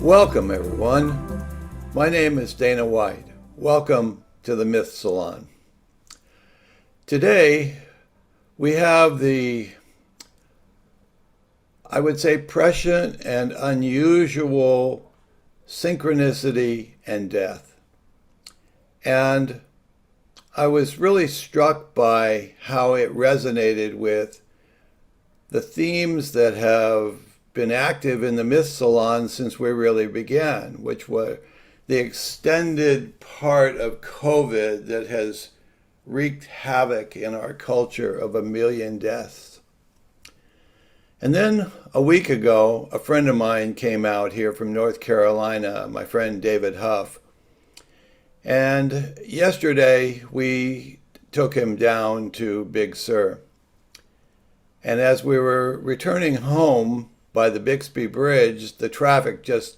Welcome, everyone. My name is Dana White. Welcome to the Myth Salon. Today, we have the, I would say, prescient and unusual synchronicity and death. And I was really struck by how it resonated with the themes that have been active in the Myth Salon since we really began, which were the extended part of COVID that has wreaked havoc in our culture of 1 million deaths. And then a week ago, a friend of mine came out here from North Carolina, my friend David Huff. And yesterday we took him down to Big Sur. And as we were returning home by the Bixby Bridge, the traffic just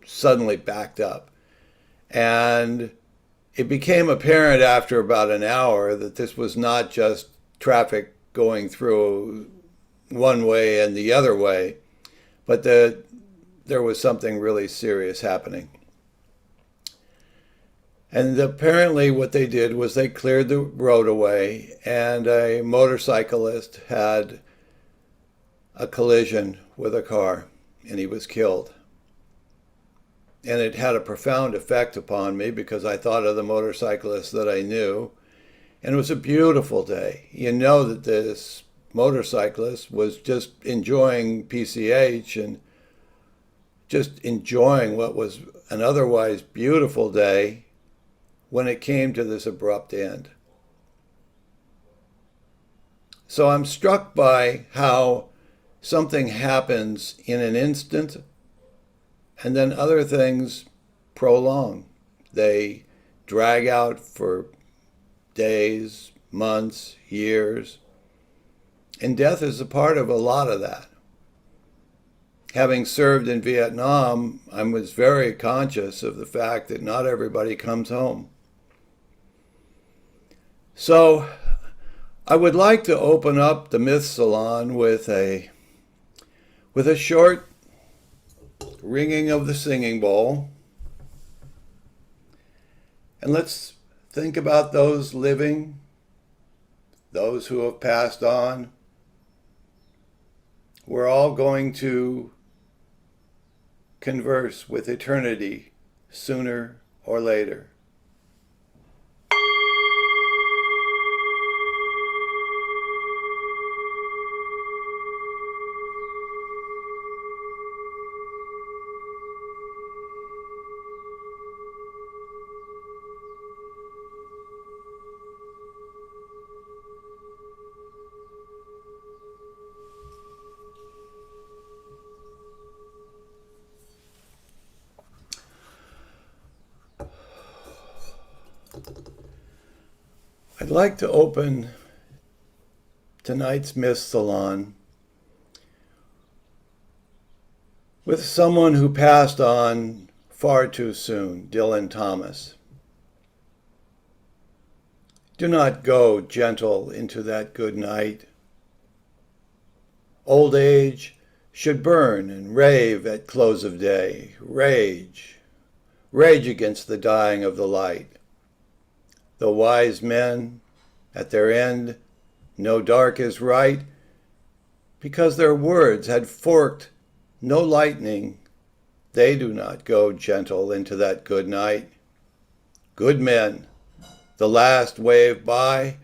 suddenly backed up. And it became apparent after about an hour that this was not just traffic going through one way and the other way, but that there was something really serious happening. And apparently what they did was they cleared the road away, and a motorcyclist had a collision with a car, and he was killed. And it had a profound effect upon me because I thought of the motorcyclist that I knew, and it was a beautiful day. You know that this motorcyclist was just enjoying PCH and just enjoying what was an otherwise beautiful day when it came to this abrupt end. So I'm struck by how something happens in an instant, and then other things prolong. They drag out for days, months, years. And death is a part of a lot of that. Having served in Vietnam, I was very conscious of the fact that not everybody comes home. So I would like to open up the Myth Salon with a short ringing of the singing bowl. And let's think about those living, those who have passed on. We're all going to converse with eternity sooner or later. I'd like to open tonight's Myth Salon with someone who passed on far too soon, Dylan Thomas. Do not go gentle into that good night. Old age should burn and rave at close of day. Rage, rage against the dying of the light. The wise men, at their end, no dark is right, because their words had forked no lightning, they do not go gentle into that good night. Good men, the last wave by,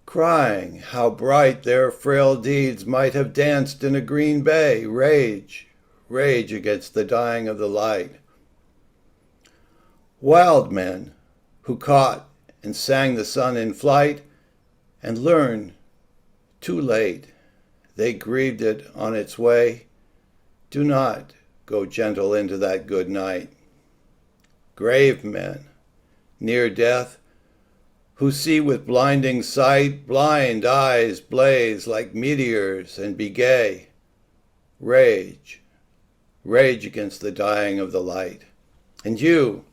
crying how bright their frail deeds might have danced in a green bay, rage, rage against the dying of the light. Wild men, who caught and sang the sun in flight, and learned too late they grieved it on its way, do not go gentle into that good night. Grave men, near death, who see with blinding sight, blind eyes blaze like meteors and be gay, rage, rage against the dying of the light. And you,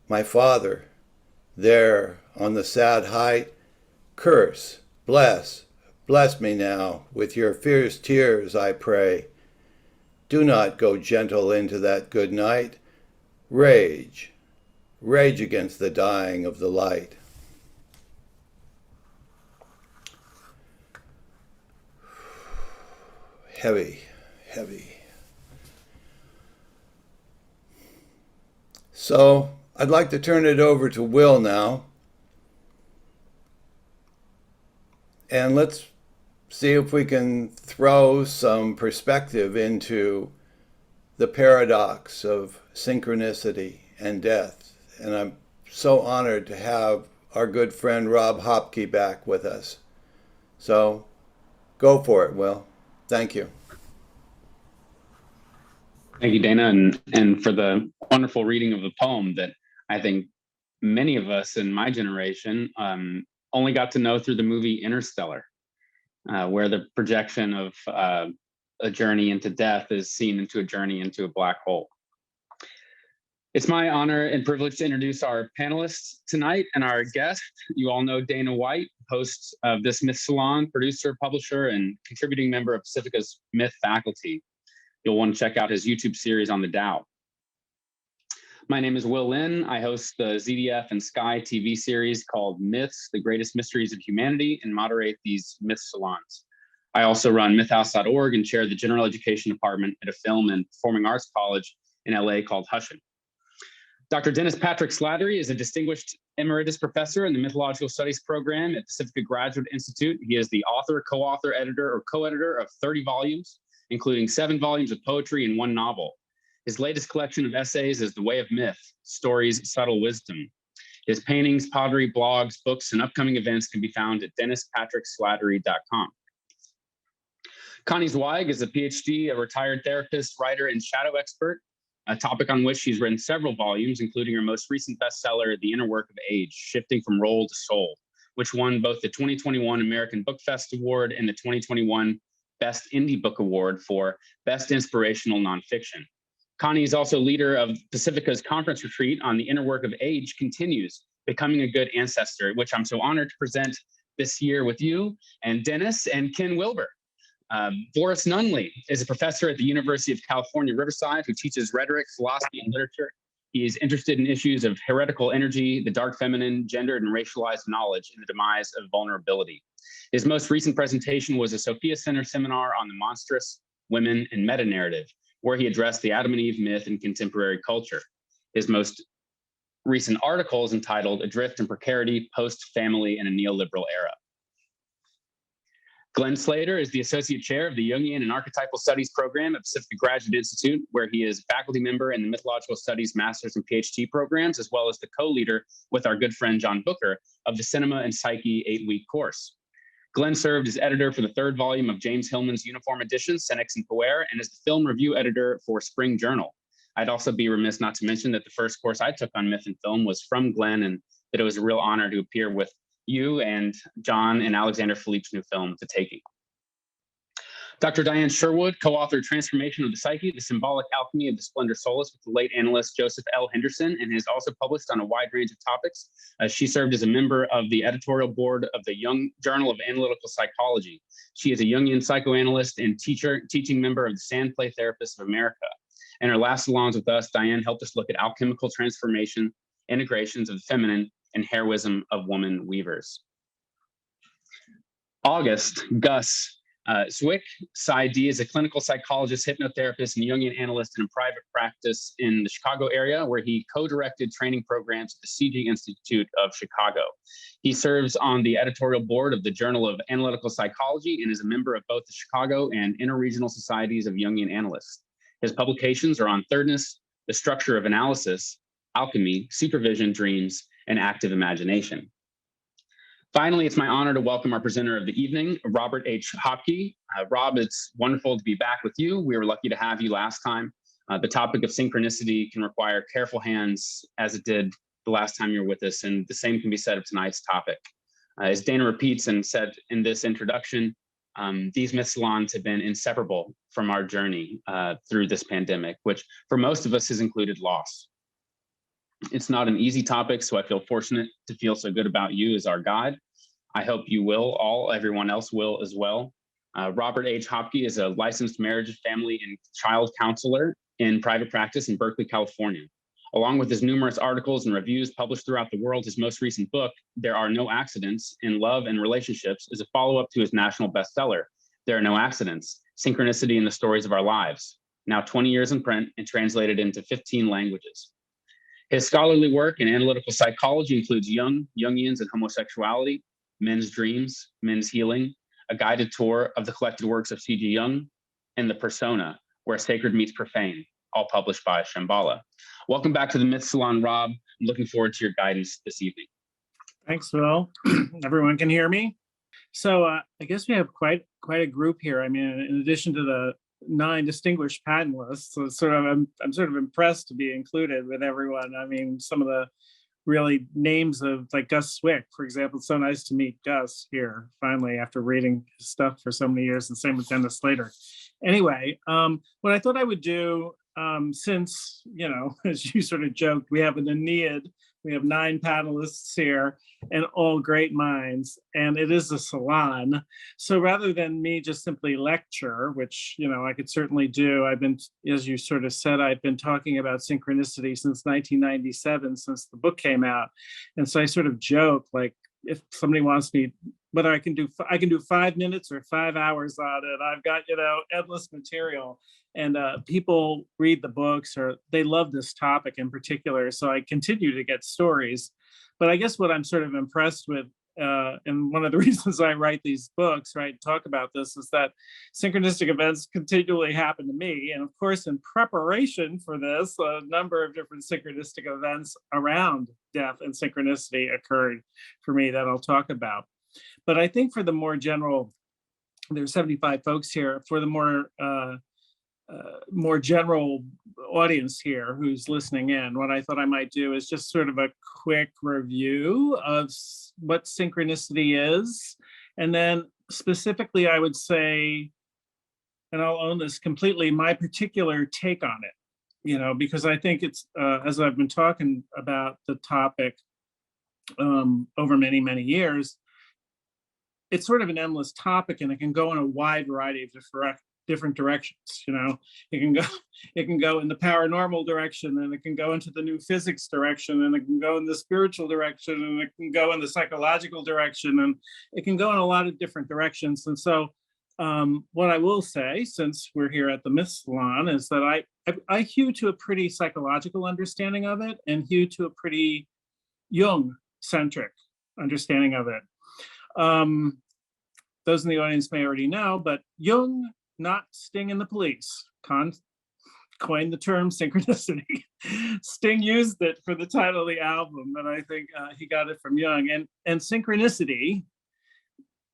my father, there on the sad height, curse, bless me now with your fierce tears, I pray. Do not go gentle into that good night. Rage, rage against the dying of the light. Heavy, heavy. So I'd like to turn it over to Will now. And let's see if we can throw some perspective into the paradox of synchronicity and death. And I'm so honored to have our good friend Rob Hopcke back with us. So go for it, Will. Thank you. Thank you, Dana, and for the wonderful reading of the poem that I think many of us in my generation only got to know through the movie Interstellar, where the projection of a journey into death is seen into a journey into a black hole. It's my honor and privilege to introduce our panelists tonight and our guest. You all know Dana White, host of this Myth Salon, producer, publisher, and contributing member of Pacifica's Myth faculty. You'll want to check out his YouTube series on the Tao. My name is Will Linn. I host the ZDF and Sky TV series called Myths, The Greatest Mysteries of Humanity, and moderate these Myth Salons. I also run mythhouse.org and chair the general education department at a film and performing arts college in LA called Hushin. Dr. Dennis Patrick Slattery is a distinguished emeritus professor in the Mythological Studies program at Pacifica Graduate Institute. He is the author, co-author, editor, or co-editor of 30 volumes, including 7 volumes of poetry and 1 novel. His latest collection of essays is The Way of Myth, Stories, Subtle Wisdom. His paintings, pottery, blogs, books, and upcoming events can be found at DennisPatrickSlattery.com. Connie Zweig is a PhD, a retired therapist, writer, and shadow expert, a topic on which she's written several volumes, including her most recent bestseller, The Inner Work of Age, Shifting from Role to Soul, which won both the 2021 American Book Fest Award and the 2021 Best Indie Book Award for Best Inspirational Nonfiction. Connie is also leader of Pacifica's conference retreat on The Inner Work of Age Continues, Becoming a Good Ancestor, which I'm so honored to present this year with you and Dennis and Ken Wilber. Vorris Nunley is a professor at the University of California, Riverside, who teaches rhetoric, philosophy, and literature. He is interested in issues of heretical energy, the dark feminine, gendered and racialized knowledge, and the demise of vulnerability. His most recent presentation was a Sophia Center seminar on the monstrous, women, and meta-narrative, where he addressed the Adam and Eve myth in contemporary culture. His most recent article is entitled Adrift in Precarity, Post-Family in a Neoliberal Era. Glenn Slater is the Associate Chair of the Jungian and Archetypal Studies program at Pacifica Graduate Institute, where he is faculty member in the Mythological Studies Master's and PhD programs, as well as the co-leader with our good friend John Booker of the Cinema and Psyche 8-week course. Glenn served as editor for the 3rd volume of James Hillman's uniform edition, Senex and Poer, and is the film review editor for Spring Journal. I'd also be remiss not to mention that the first course I took on myth and film was from Glenn, and that it was a real honor to appear with you and John and Alexander Philippe's new film, The Taking. Dr. Dyane Sherwood co-authored Transformation of the Psyche, The Symbolic Alchemy of the Splendor Soulless with the late analyst Joseph L. Henderson, and has also published on a wide range of topics. She served as a member of the editorial board of the Young Journal of Analytical Psychology. She is a Jungian psychoanalyst and teaching member of the Sand Play Therapists of America. In her last salons with us, Dyane helped us look at alchemical transformation, integrations of the feminine, and heroism of woman weavers. August, Gus Cwik, PsyD, is a clinical psychologist, hypnotherapist, and Jungian analyst in private practice in the Chicago area, where he co-directed training programs at the CG Institute of Chicago. He serves on the editorial board of the Journal of Analytical Psychology and is a member of both the Chicago and Interregional Societies of Jungian Analysts. His publications are on thirdness, the structure of analysis, alchemy, supervision, dreams, and active imagination. Finally, it's my honor to welcome our presenter of the evening, Robert H. Hopcke. Rob, it's wonderful to be back with you. We were lucky to have you last time. The topic of synchronicity can require careful hands, as it did the last time you were with us, and the same can be said of tonight's topic. As Dana repeats and said in this introduction, these myth salons have been inseparable from our journey through this pandemic, which for most of us has included loss. It's not an easy topic, so I feel fortunate to feel so good about you as our guide. I hope you will, everyone else will as well. Robert H. Hopcke is a licensed marriage, family, and child counselor in private practice in Berkeley, California. Along with his numerous articles and reviews published throughout the world, his most recent book, There Are No Accidents in Love and Relationships, is a follow-up to his national bestseller, There Are No Accidents, Synchronicity in the Stories of Our Lives, now 20 years in print and translated into 15 languages. His scholarly work in analytical psychology includes Jung, Jungians and homosexuality, men's dreams, men's healing, a guided tour of the collected works of C.G. Jung, and The Persona, Where Sacred Meets Profane, all published by Shambhala. Welcome back to the Myth Salon, Rob. I'm looking forward to your guidance this evening. Thanks, Phil. Everyone can hear me? So I guess we have quite a group here. I mean, in addition to the 9 distinguished panelists, so I'm sort of impressed to be included with everyone. I mean, some of the really names of like Gus Cwik, for example. It's so nice to meet Gus here finally after reading his stuff for so many years, and same with Dennis Slater. Anyway, what I thought I would do, since, you know, as you sort of joked, we have an Aeneid, we have 9 panelists here and all great minds, and it is a salon. So rather than me just simply lecture, which, you know, I could certainly do, I've been, as you sort of said, I've been talking about synchronicity since 1997, since the book came out. And so I sort of joke, like, if somebody wants me, whether I can do 5 minutes or 5 hours on it, I've got, you know, endless material. And people read the books, or they love this topic in particular. So I continue to get stories. But I guess what I'm sort of impressed with, and one of the reasons I write these books, right, talk about this, is that synchronistic events continually happen to me. And of course, in preparation for this, a number of different synchronistic events around death and synchronicity occurred for me that I'll talk about. But I think for the more general, there's 75 folks here, for the more general audience here who's listening in, what I thought I might do is just sort of a quick review of what synchronicity is. And then specifically, I would say, and I'll own this completely, my particular take on it, you know, because I think it's, as I've been talking about the topic over many, many years, it's sort of an endless topic, and it can go in a wide variety of different directions. You know, it can go in the paranormal direction, and it can go into the new physics direction, and it can go in the spiritual direction, and it can go in the psychological direction, and it can go in a lot of different directions. And so what I will say, since we're here at the Myth Salon, is that I hew to a pretty psychological understanding of it, and hew to a pretty Jung-centric understanding of it. Those in the audience may already know, but Jung, not Sting and the Police, coined the term synchronicity. Sting used it for the title of the album, and I think he got it from Jung. And synchronicity,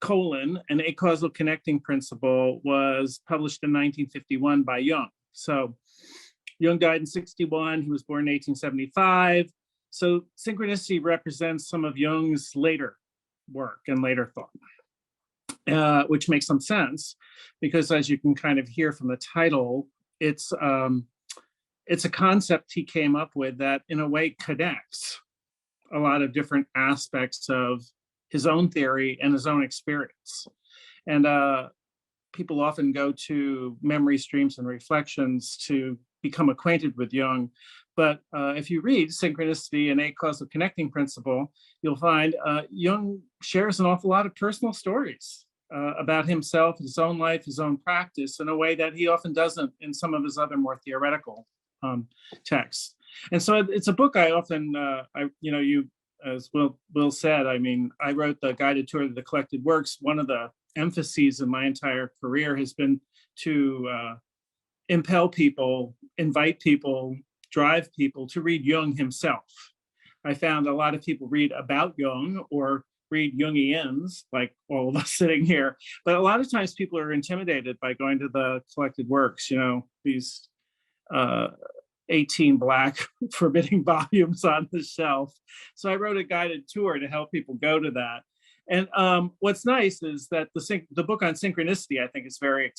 an acausal connecting principle, was published in 1951 by Jung. So Jung died in 1961, he was born in 1875. So synchronicity represents some of Jung's later work and later thought. Which makes some sense, because as you can kind of hear from the title, it's a concept he came up with that in a way connects a lot of different aspects of his own theory and his own experience. And people often go to memory streams and reflections to become acquainted with Jung. But if you read Synchronicity and Acausal Connecting Principle, you'll find Jung shares an awful lot of personal stories about himself, his own life, his own practice, in a way that he often doesn't in some of his other more theoretical texts. And so it's a book I often, you, as Will said, I mean, I wrote the guided tour of the collected works. One of the emphases of my entire career has been to impel people, invite people, drive people to read Jung himself. I found a lot of people read about Jung or read Jungians, like all of us sitting here, but a lot of times people are intimidated by going to the collected works, you know, these 18 black forbidding volumes on the shelf. So I wrote a guided tour to help people go to that. And what's nice is that the book on synchronicity, I think, is very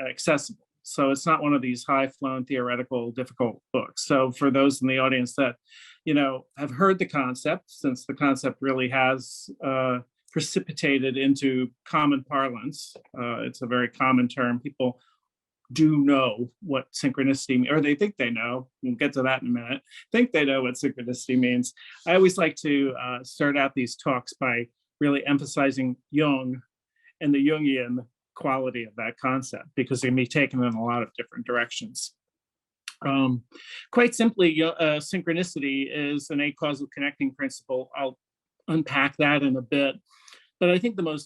accessible. So it's not one of these high-flown theoretical, difficult books. So for those in the audience that, you know, have heard the concept, since the concept really has precipitated into common parlance. It's a very common term. People do know what synchronicity, or they think they know. We'll get to that in a minute. Think they know what synchronicity means. I always like to start out these talks by really emphasizing Jung and the Jungian quality of that concept, because it can be taken in a lot of different directions. Quite simply, synchronicity is an acausal connecting principle. I'll unpack that in a bit, but I think the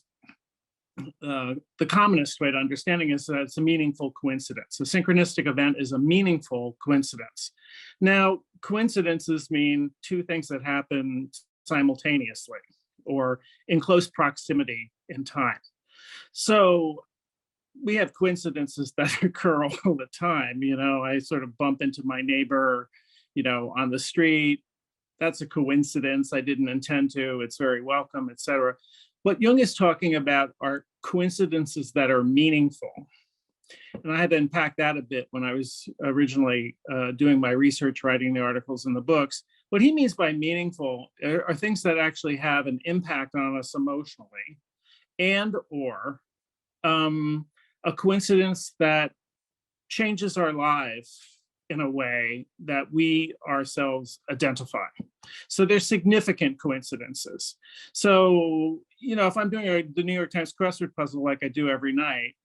commonest way to understanding is that it's a meaningful coincidence. A synchronistic event is a meaningful coincidence. Now, coincidences mean two things that happen simultaneously or in close proximity in time. So we have coincidences that occur all the time. You know, I sort of bump into my neighbor, you know, on the street. That's a coincidence. I didn't intend to. It's very welcome, etc. What Jung is talking about are coincidences that are meaningful. And I had to unpack that a bit when I was originally doing my research, writing the articles and the books. What he means by meaningful are things that actually have an impact on us emotionally, and or a coincidence that changes our lives in a way that we ourselves identify. So there's significant coincidences. So, you know, if I'm doing the New York Times crossword puzzle like I do every night,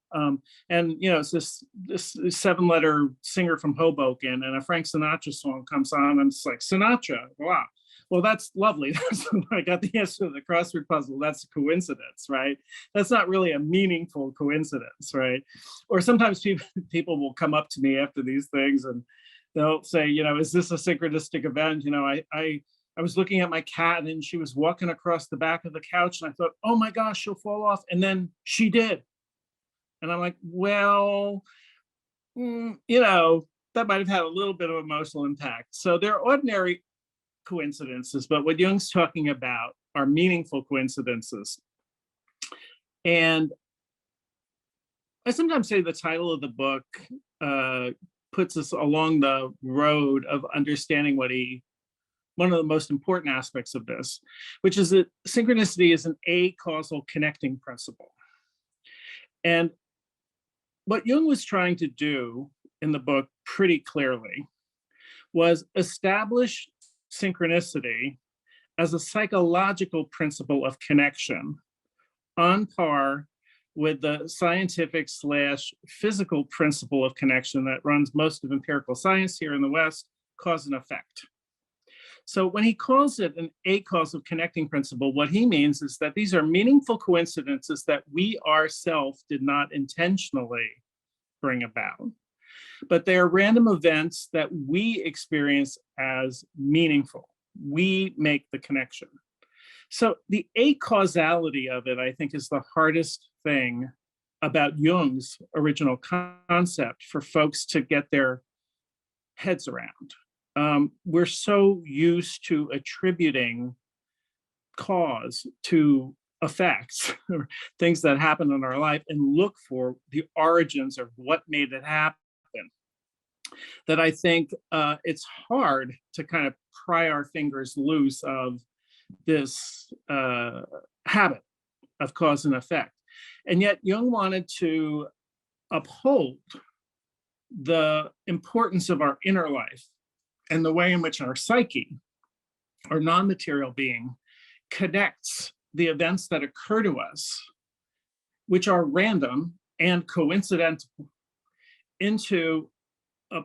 and you know, it's this 7-letter singer from Hoboken, and a Frank Sinatra song comes on, I'm just like, Sinatra, wow. Well, that's lovely. That's I got the answer to the crossword puzzle. That's a coincidence, right? That's not really a meaningful coincidence, right? Or sometimes people will come up to me after these things and they'll say, you know, is this a synchronistic event? You know, I was looking at my cat and she was walking across the back of the couch and I thought, oh my gosh, she'll fall off. And then she did. And I'm like, well, you know, that might have had a little bit of emotional impact. So there are ordinary coincidences, but what Jung's talking about are meaningful coincidences. And I sometimes say the title of the book puts us along the road of understanding one of the most important aspects of this, which is that synchronicity is an acausal connecting principle. And what Jung was trying to do in the book pretty clearly was establish synchronicity as a psychological principle of connection on par with the scientific / physical principle of connection that runs most of empirical science here in the West, cause and effect. So when he calls it an acausal connecting principle, what he means is that these are meaningful coincidences that we ourselves did not intentionally bring about, but they are random events that we experience as meaningful. We make the connection. So the acausality of it, I think, is the hardest thing about Jung's original concept for folks to get their heads around. We're so used to attributing cause to effects, or things that happen in our life, and look for the origins of what made it happen, that I think it's hard to kind of pry our fingers loose of this habit of cause and effect. And yet Jung wanted to uphold the importance of our inner life and the way in which our psyche, our non-material being, connects the events that occur to us, which are random and coincidental, into a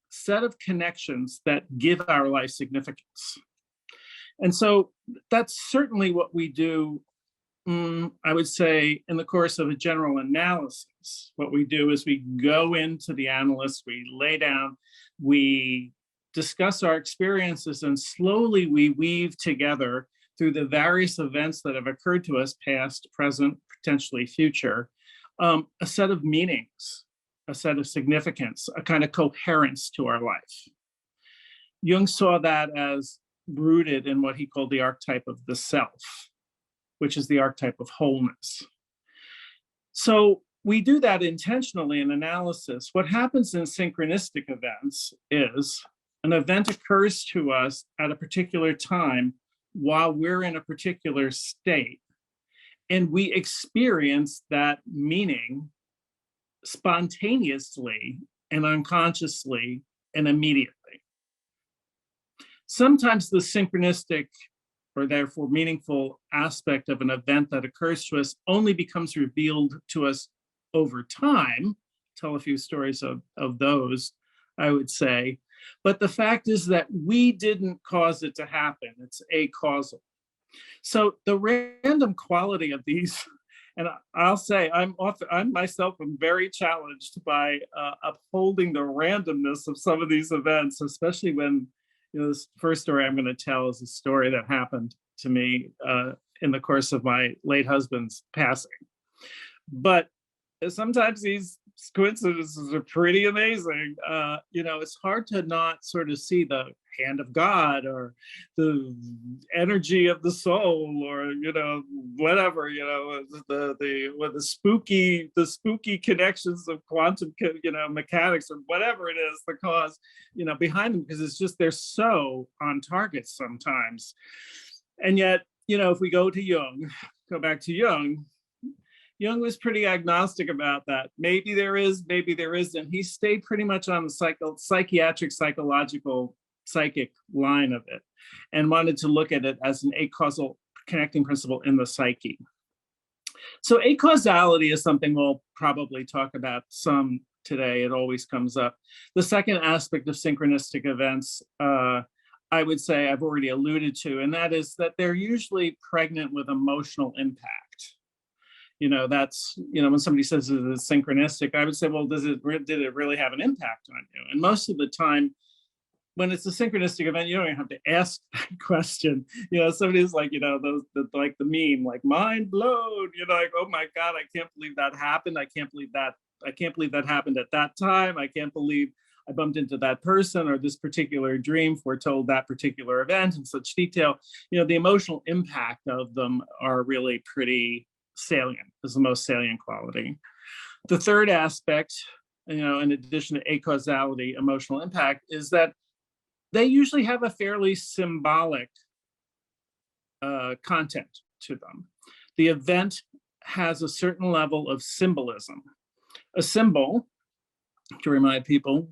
set of connections that give our life significance. And so that's certainly what we do, I would say, in the course of a general analysis. What we do is we go into the analyst, we lay down, we discuss our experiences, and slowly we weave together through the various events that have occurred to us, past, present, potentially future, a set of meanings, a set of significance, a kind of coherence to our life. Jung saw that as rooted in what he called the archetype of the self, which is the archetype of wholeness. So we do that intentionally in analysis. What happens in synchronistic events is an event occurs to us at a particular time while we're in a particular state, And we experience that meaning spontaneously and unconsciously and immediately. Sometimes the synchronistic, or therefore meaningful, aspect of an event that occurs to us only becomes revealed to us over time. Tell a few stories of those, I would say. But the fact is that we didn't cause it to happen. It's acausal. So the random quality of these, and I'll say I'm myself am very challenged by upholding the randomness of some of these events, especially when, this first story I'm going to tell is a story that happened to me in the course of my late husband's passing. But sometimes these coincidences are pretty amazing. It's hard to not sort of see the hand of God or the energy of the soul, or whatever, the spooky connections of quantum mechanics, or whatever it is, the cause behind them, because it's just they're so on target sometimes. And yet, if we go back to Jung was pretty agnostic about that. Maybe there is, maybe there isn't. He stayed pretty much on the psychiatric, psychological, psychic line of it, and wanted to look at it as an acausal connecting principle in the psyche. So acausality is something we'll probably talk about some today. It always comes up. The second aspect of synchronistic events, I would say I've already alluded to, and that is that they're usually pregnant with emotional impact. That's, when somebody says it's synchronistic, I would say, well, did it really have an impact on you? And most of the time, when it's a synchronistic event, you don't even have to ask that question. Somebody's like, like the meme, like mind blown, like, oh my God, I can't believe that happened. I can't believe that happened at that time. I can't believe I bumped into that person, or this particular dream foretold that particular event in such detail. The emotional impact of them are really pretty salient, is the most salient quality. The third aspect, in addition to acausality, emotional impact, is that they usually have a fairly symbolic content to them. The event has a certain level of symbolism. A symbol, to remind people,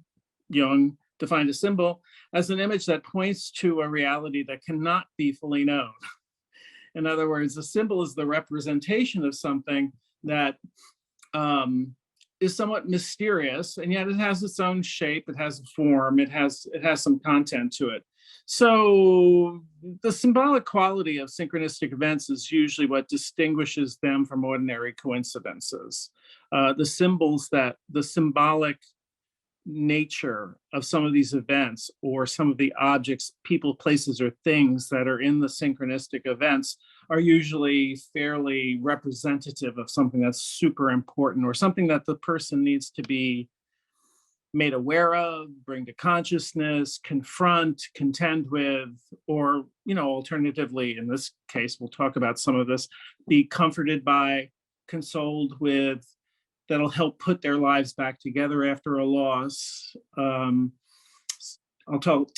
Jung defined a symbol as an image that points to a reality that cannot be fully known. In other words, a symbol is the representation of something that is somewhat mysterious, and yet it has its own shape, it has a form, it has some content to it. So the symbolic quality of synchronistic events is usually what distinguishes them from ordinary coincidences. The symbolic nature of some of these events, or some of the objects, people, places, or things that are in the synchronistic events, are usually fairly representative of something that's super important, or something that the person needs to be made aware of, bring to consciousness, confront, contend with, or, alternatively, in this case, we'll talk about some of this, be comforted by, consoled with, that'll help put their lives back together after a loss. I'll talk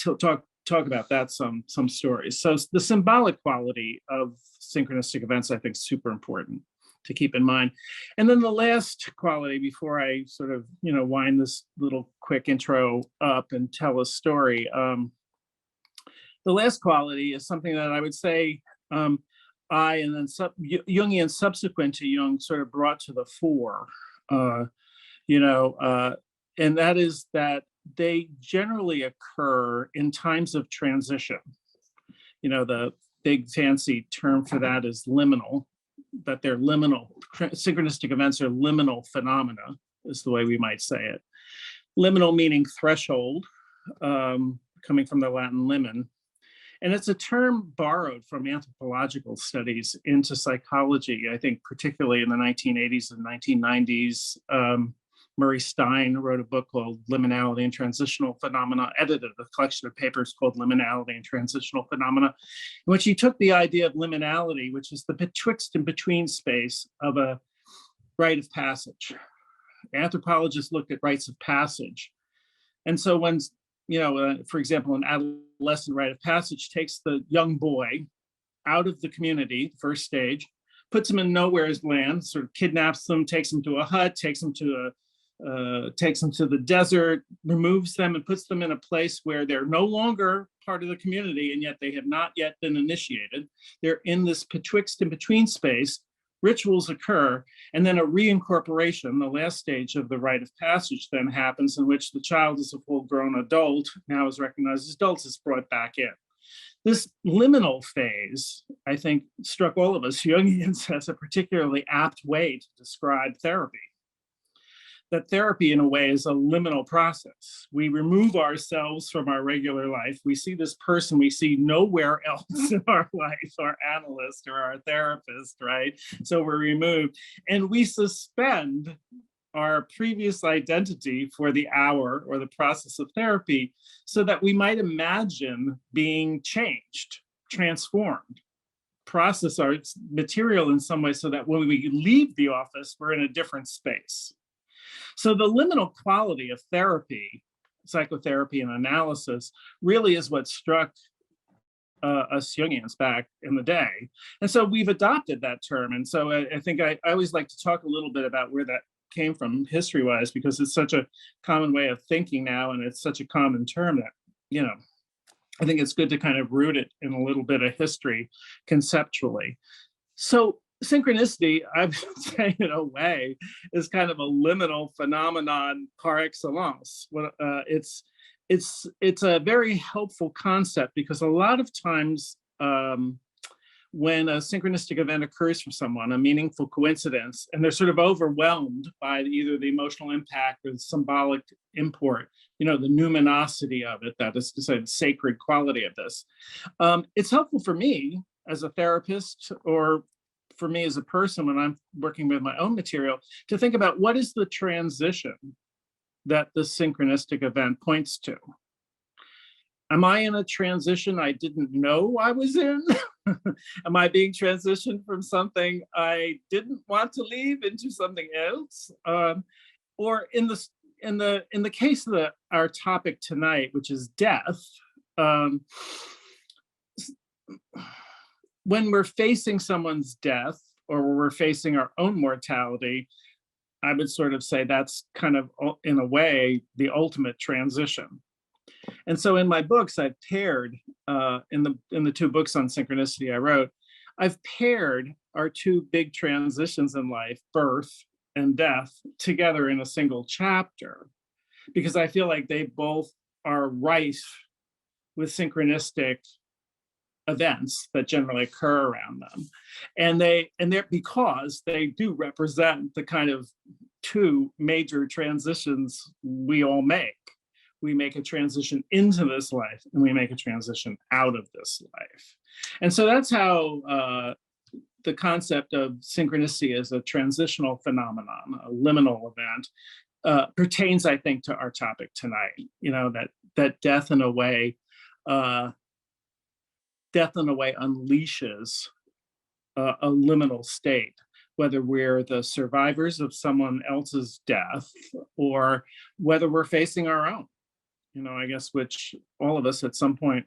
about that some stories. So the symbolic quality of synchronistic events, I think, is super important to keep in mind. And then the last quality, before I sort of wind this little quick intro up and tell a story, the last quality is something that I would say and then Jungian subsequent to Jung sort of brought to the fore. And that is that they generally occur in times of transition. The big fancy term for that is liminal, that they're liminal. Synchronistic events are liminal phenomena, is the way we might say it. Liminal meaning threshold, coming from the Latin limen. And it's a term borrowed from anthropological studies into psychology, I think, particularly in the 1980s and 1990s. Murray Stein wrote a book called Liminality and Transitional Phenomena, edited a collection of papers called Liminality and Transitional Phenomena, in which he took the idea of liminality, which is the betwixt and between space of a rite of passage. Anthropologists looked at rites of passage. And so when, for example, an adolescent rite of passage takes the young boy out of the community, first stage, puts them in nowhere's land, sort of kidnaps them, takes them to a hut, takes them to the desert, removes them and puts them in a place where they're no longer part of the community, and yet they have not yet been initiated. They're in this betwixt and between space. Rituals occur, and then a reincorporation, the last stage of the rite of passage, then happens, in which the child is a full-grown adult, now is recognized as adults, is brought back in. This liminal phase, I think, struck all of us Jungians as a particularly apt way to describe therapy. That therapy, in a way, is a liminal process. We remove ourselves from our regular life. We see this person we see nowhere else in our life, our analyst or our therapist, right? So we're removed, and we suspend our previous identity for the hour or the process of therapy so that we might imagine being changed, transformed, process our material in some way so that when we leave the office, we're in a different space. So the liminal quality of therapy, psychotherapy and analysis, really is what struck us Jungians back in the day. And so we've adopted that term. And so I think I always like to talk a little bit about where that came from history-wise, because it's such a common way of thinking now, and it's such a common term that, you know, I think it's good to kind of root it in a little bit of history conceptually. So synchronicity, I would say, in a way, is kind of a liminal phenomenon par excellence. It's a very helpful concept, because a lot of times when a synchronistic event occurs for someone, a meaningful coincidence, and they're sort of overwhelmed by either the emotional impact or the symbolic import, you know, the numinosity of it, that is to say, the sacred quality of this. It's helpful for me as a therapist, or for me as a person when I'm working with my own material, to think about what is the transition that the synchronistic event points to. Am I in a transition I didn't know I was in? Am I being transitioned from something I didn't want to leave into something else? Or in the case of our topic tonight, which is death, when we're facing someone's death, or we're facing our own mortality, I would sort of say that's kind of, in a way, the ultimate transition. And so in my books, I've paired, in the two books on synchronicity I wrote, I've paired our two big transitions in life, birth and death, together in a single chapter, because I feel like they both are rife with synchronistic events that generally occur around them. And they're because they do represent the kind of two major transitions we all make. We make a transition into this life, and we make a transition out of this life. And so that's how the concept of synchronicity as a transitional phenomenon, a liminal event, pertains, I think, to our topic tonight. You know, that death in a way unleashes a liminal state, whether we're the survivors of someone else's death or whether we're facing our own, you know, I guess, which all of us at some point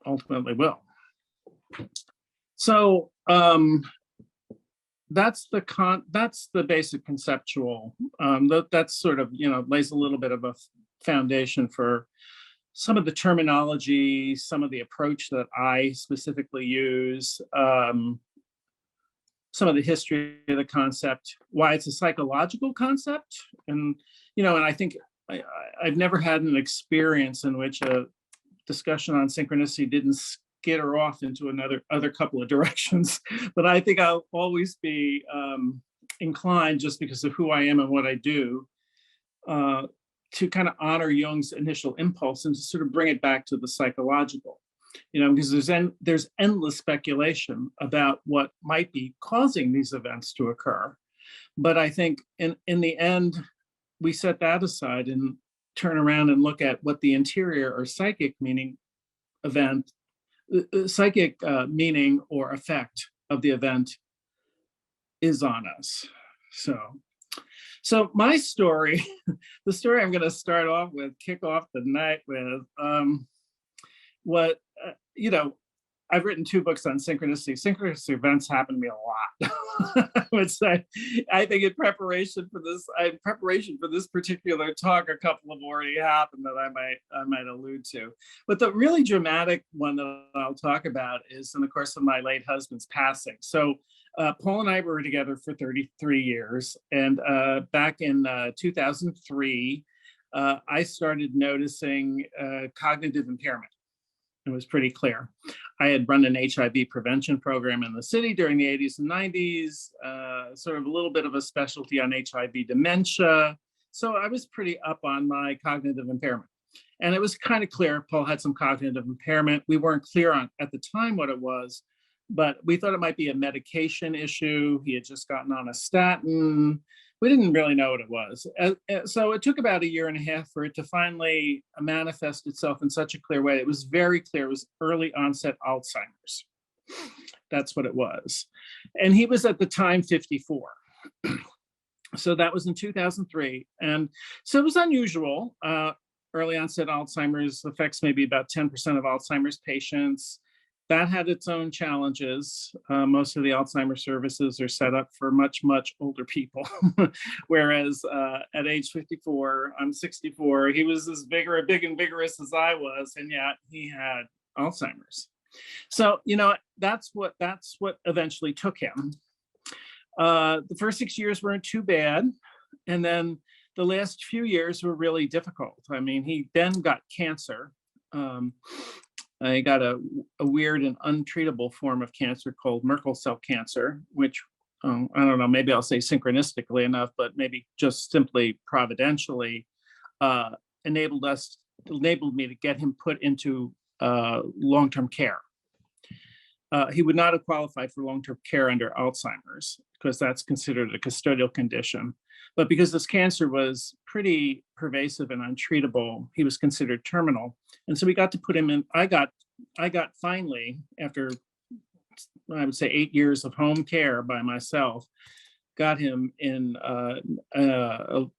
ultimately will. So that's the basic conceptual, that's sort of, you know, lays a little bit of a foundation for some of the terminology, some of the approach that I specifically use, some of the history of the concept, why it's a psychological concept. And, you know, and I think I've never had an experience in which a discussion on synchronicity didn't skitter off into other couple of directions. But I think I'll always be inclined, just because of who I am and what I do, to kind of honor Jung's initial impulse and to sort of bring it back to the psychological, you know, because there's endless speculation about what might be causing these events to occur. But I think in the end, we set that aside and turn around and look at what the interior or psychic meaning event, psychic meaning or effect of the event is on us. So my story, the story I'm going to start off with, kick off the night with, you know, I've written 2 books on synchronicity. Synchronistic events happen to me a lot. I would say, I think in preparation for this particular talk, a couple have already happened that I might allude to. But the really dramatic one that I'll talk about is in the course of my late husband's passing. So Paul and I were together for 33 years. And back in 2003, I started noticing cognitive impairment. It was pretty clear. I had run an HIV prevention program in the city during the 80s and 90s, sort of a little bit of a specialty on HIV dementia. So I was pretty up on my cognitive impairment. And it was kind of clear Paul had some cognitive impairment. We weren't clear on at the time what it was, but we thought it might be a medication issue. He had just gotten on a statin. We didn't really know what it was. So it took about 1.5 years for it to finally manifest itself in such a clear way. It was very clear. It was early onset Alzheimer's. That's what it was. And he was at the time 54. So that was in 2003. And so it was unusual. Early onset Alzheimer's affects maybe about 10% of Alzheimer's patients. That had its own challenges. Most of the Alzheimer's services are set up for much, much older people. Whereas at age 54, I'm 64, he was as big and vigorous as I was, and yet he had Alzheimer's. So, that's what eventually took him. The first 6 years weren't too bad. And then the last few years were really difficult. I mean, he then got cancer. I got a weird and untreatable form of cancer called Merkel cell cancer, which I don't know, maybe I'll say synchronistically enough, but maybe just simply providentially enabled me to get him put into long-term care. He would not have qualified for long-term care under Alzheimer's because that's considered a custodial condition. But because this cancer was pretty pervasive and untreatable, he was considered terminal. And so we got to put him in, I got finally, after I would say 8 years of home care by myself, got him in a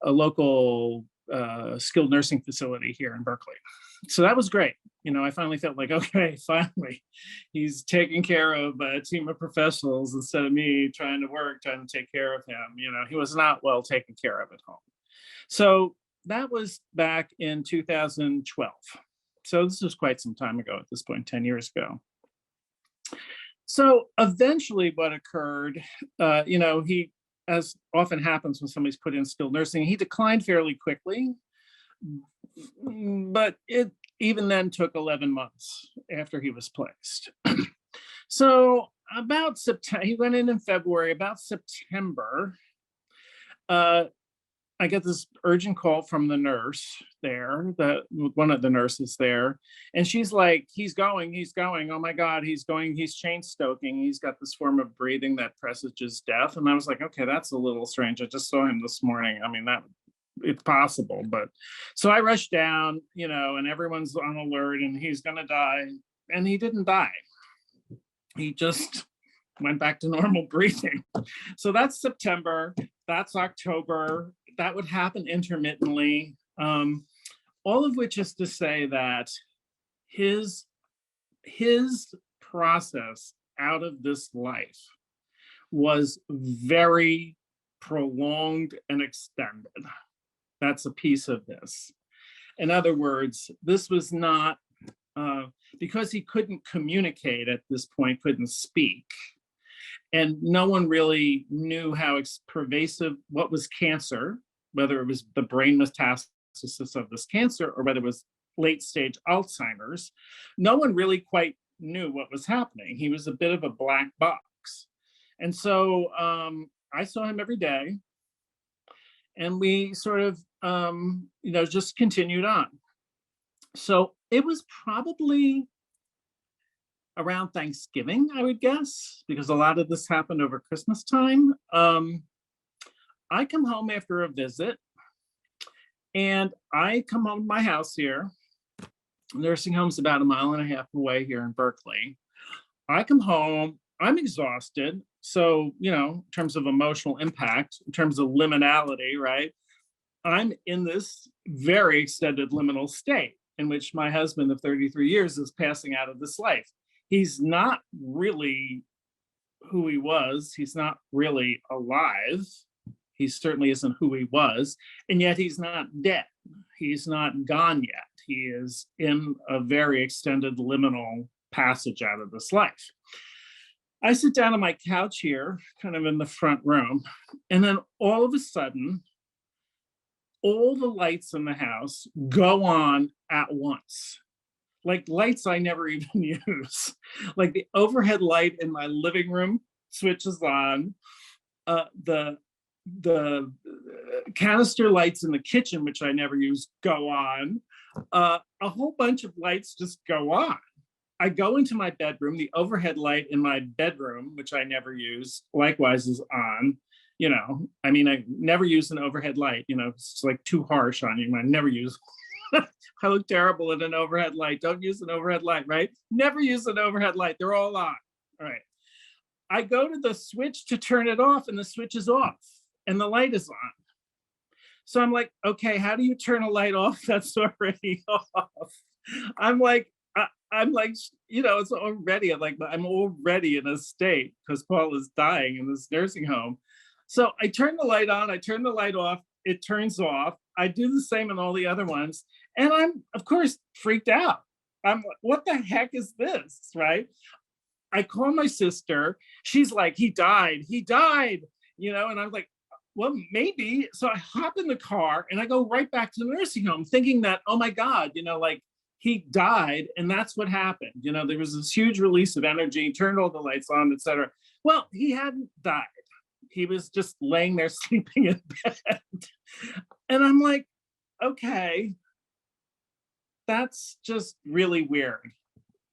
local skilled nursing facility here in Berkeley. So that was great. I finally felt like, okay, finally, he's taking care of a team of professionals instead of me trying to take care of him. He was not well taken care of at home. So that was back in 2012. So this was quite some time ago at this point, 10 years ago. So eventually what occurred, he, as often happens when somebody's put in skilled nursing, he declined fairly quickly, but it even then took 11 months after he was placed. So about September, he went in February, about September, I get this urgent call from the nurse there, one of the nurses there, and she's like, he's going, oh my God, he's chain stoking. He's got this form of breathing that presages death. And I was like, okay, that's a little strange. I just saw him this morning. I mean, it's possible, but so I rushed down, and everyone's on alert and he's gonna die. And he didn't die. He just went back to normal breathing. So that's September, that's October. That would happen intermittently. All of which is to say that his process out of this life was very prolonged and extended. That's a piece of this. In other words, this was not, because he couldn't communicate at this point, couldn't speak, and no one really knew how pervasive, what was cancer, whether it was the brain metastasis of this cancer or whether it was late stage Alzheimer's. No one really quite knew what was happening. He was a bit of a black box. And so I saw him every day, and we sort of, just continued on. So it was probably around Thanksgiving, I would guess, because a lot of this happened over Christmas time. I come home after a visit, and I come home to my house here. Nursing home's about 1.5 miles away here in Berkeley. I come home, I'm exhausted. So, in terms of emotional impact, in terms of liminality, right? I'm in this very extended liminal state in which my husband of 33 years is passing out of this life. he's not really who he was. He's not really alive. He certainly isn't who he was, and yet he's not dead. He's not gone yet. He is in a very extended liminal passage out of this life. I sit down on my couch here, kind of in the front room, and then all of a sudden, all the lights in the house go on at once. Like lights I never even use. Like the overhead light in my living room switches on. The canister lights in the kitchen, which I never use, go on. A whole bunch of lights just go on. I go into my bedroom, the overhead light in my bedroom, which I never use, likewise is on. You know, I mean, I never use an overhead light, you know, it's like too harsh on you. I never use, I look terrible in an overhead light. Don't use an overhead light, right? Never use an overhead light. They're all on. All right. I go to the switch to turn it off and the switch is off and the light is on. So I'm like, okay, how do you turn a light off that's already off? I'm like, you know, it's already, I'm already in a state because Paul is dying in this nursing home. So I turn the light on, I turn the light off, it turns off. I do the same in all the other ones. And I'm, of course, freaked out. I'm like, what the heck is this, right? I call my sister. She's like, he died, you know, and I'm like, well, maybe. So I hop in the car and I go right back to the nursing home thinking that, oh my God, you know, like he died and that's what happened. You know, there was this huge release of energy, turned all the lights on, etc. Well, he hadn't died. He was just laying there sleeping in bed. And I'm like, okay, that's just really weird.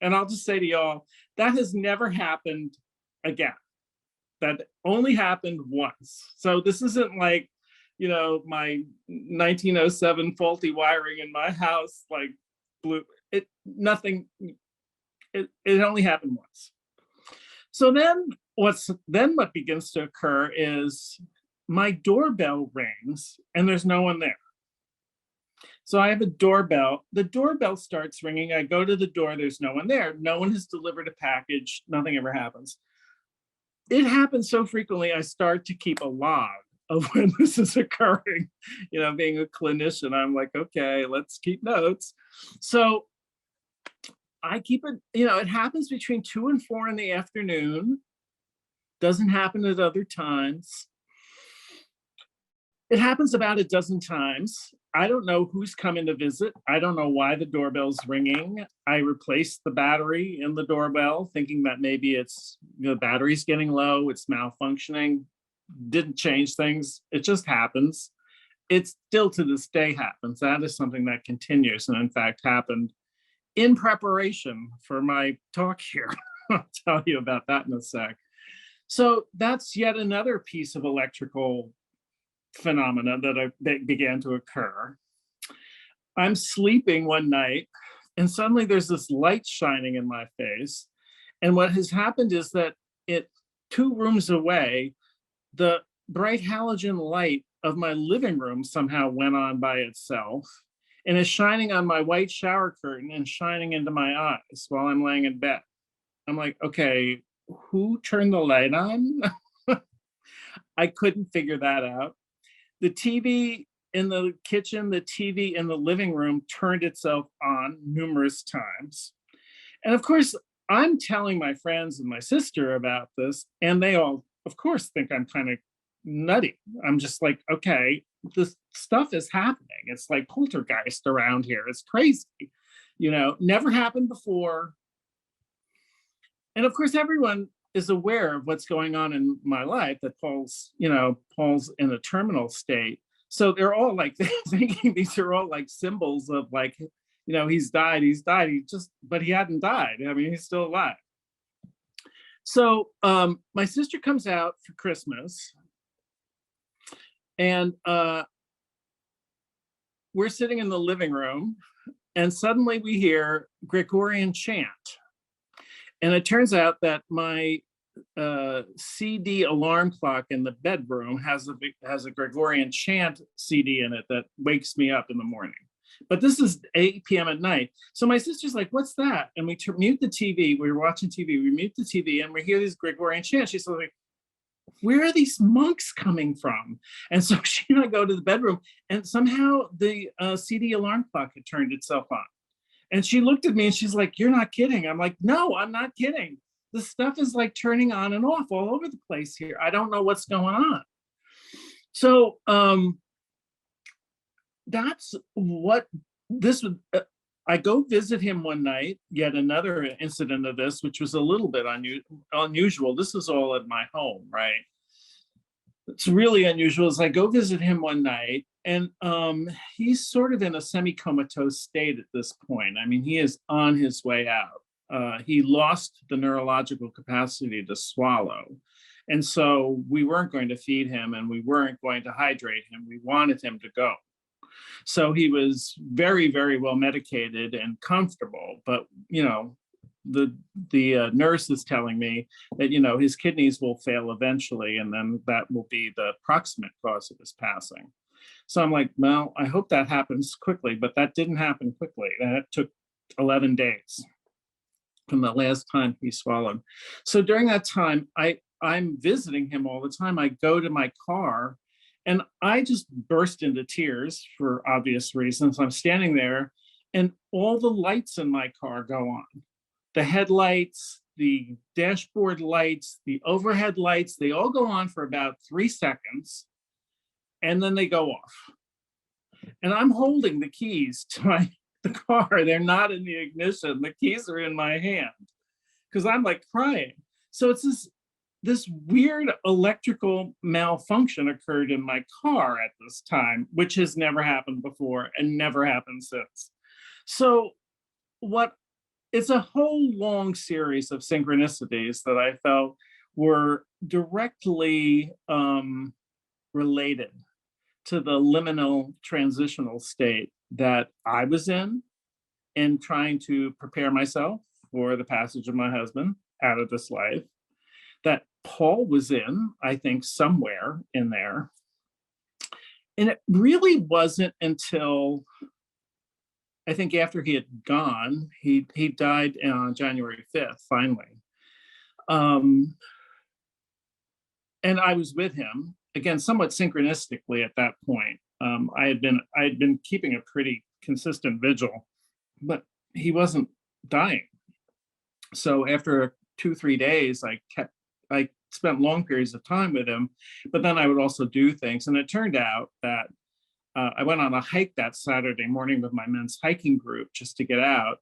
And I'll just say to y'all, that has never happened again. That only happened once. So this isn't like, you know, my 1907 faulty wiring in my house, like blew it, nothing, it only happened once. So then what begins to occur is my doorbell rings and there's no one there. So I have a doorbell. The doorbell starts ringing. I go to the door. There's no one there. No one has delivered a package. Nothing ever happens. It happens so frequently, I start to keep a log of when this is occurring. You know, being a clinician, I'm like, okay, let's keep notes. So I keep it, you know, it happens between 2 and 4 in the afternoon. Doesn't happen at other times. It happens about a dozen times. I don't know who's coming to visit. I don't know why the doorbell's ringing. I replaced the battery in the doorbell, thinking that maybe it's, you know, the battery's getting low, it's malfunctioning. Didn't change things. It just happens. It still to this day happens. That is something that continues, and in fact happened in preparation for my talk here. I'll tell you about that in a sec. So that's yet another piece of electrical phenomena that began to occur. I'm sleeping one night and suddenly there's this light shining in my face. And what has happened is that 2 rooms away, the bright halogen light of my living room somehow went on by itself and is shining on my white shower curtain and shining into my eyes while I'm laying in bed. I'm like, okay, who turned the light on? I couldn't figure that out. The TV in the kitchen, the TV in the living room turned itself on numerous times. And of course, I'm telling my friends and my sister about this, and they all, of course, think I'm kind of nutty. I'm just like, okay, this stuff is happening. It's like poltergeist around here. It's crazy. You know, never happened before. And of course, everyone is aware of what's going on in my life, that Paul's in a terminal state. So they're all like thinking these are all like symbols of like, you know, he's died, but he hadn't died. I mean, he's still alive. So my sister comes out for Christmas and we're sitting in the living room and suddenly we hear Gregorian chant. And it turns out that my CD alarm clock in the bedroom has a Gregorian chant CD in it that wakes me up in the morning. But this is 8 p.m. at night. So my sister's like, what's that? And we mute the TV. We were watching TV. We mute the TV and we hear these Gregorian chants. She's like, where are these monks coming from? And so she and I go to the bedroom, and somehow the CD alarm clock had turned itself on. And she looked at me and she's like, you're not kidding. I'm like, no, I'm not kidding. The stuff is like turning on and off all over the place here. I don't know what's going on. So that's what this would. I go visit him one night, yet another incident of this, which was a little bit unusual. This is all at my home, right? It's really unusual. As I go visit him one night, and he's sort of in a semi-comatose state at this point. I mean, he is on his way out. He lost the neurological capacity to swallow. And so we weren't going to feed him and we weren't going to hydrate him. We wanted him to go. So he was very, very well medicated and comfortable, but the nurse is telling me that his kidneys will fail eventually, and then that will be the proximate cause of his passing. So I'm like, well, I hope that happens quickly, but that didn't happen quickly. That took 11 days from the last time he swallowed. So during that time, I'm visiting him all the time. I go to my car and I just burst into tears for obvious reasons. I'm standing there and all the lights in my car go on. The headlights, the dashboard lights, the overhead lights, they all go on for about 3 seconds and then they go off. And I'm holding the keys to the car. They're not in the ignition. The keys are in my hand because I'm like crying. So it's this weird electrical malfunction occurred in my car at this time, which has never happened before and never happened since. So it's a whole long series of synchronicities that I felt were directly related to the liminal transitional state that I was in trying to prepare myself for the passage of my husband out of this life, that Paul was in, I think, somewhere in there. And it really wasn't until, I think after he had gone, he died on January 5th, finally. And I was with him, again, somewhat synchronistically at that point. I had been keeping a pretty consistent vigil, but he wasn't dying. So after 2-3 days, I spent long periods of time with him, but then I would also do things. And it turned out that I went on a hike that Saturday morning with my men's hiking group just to get out.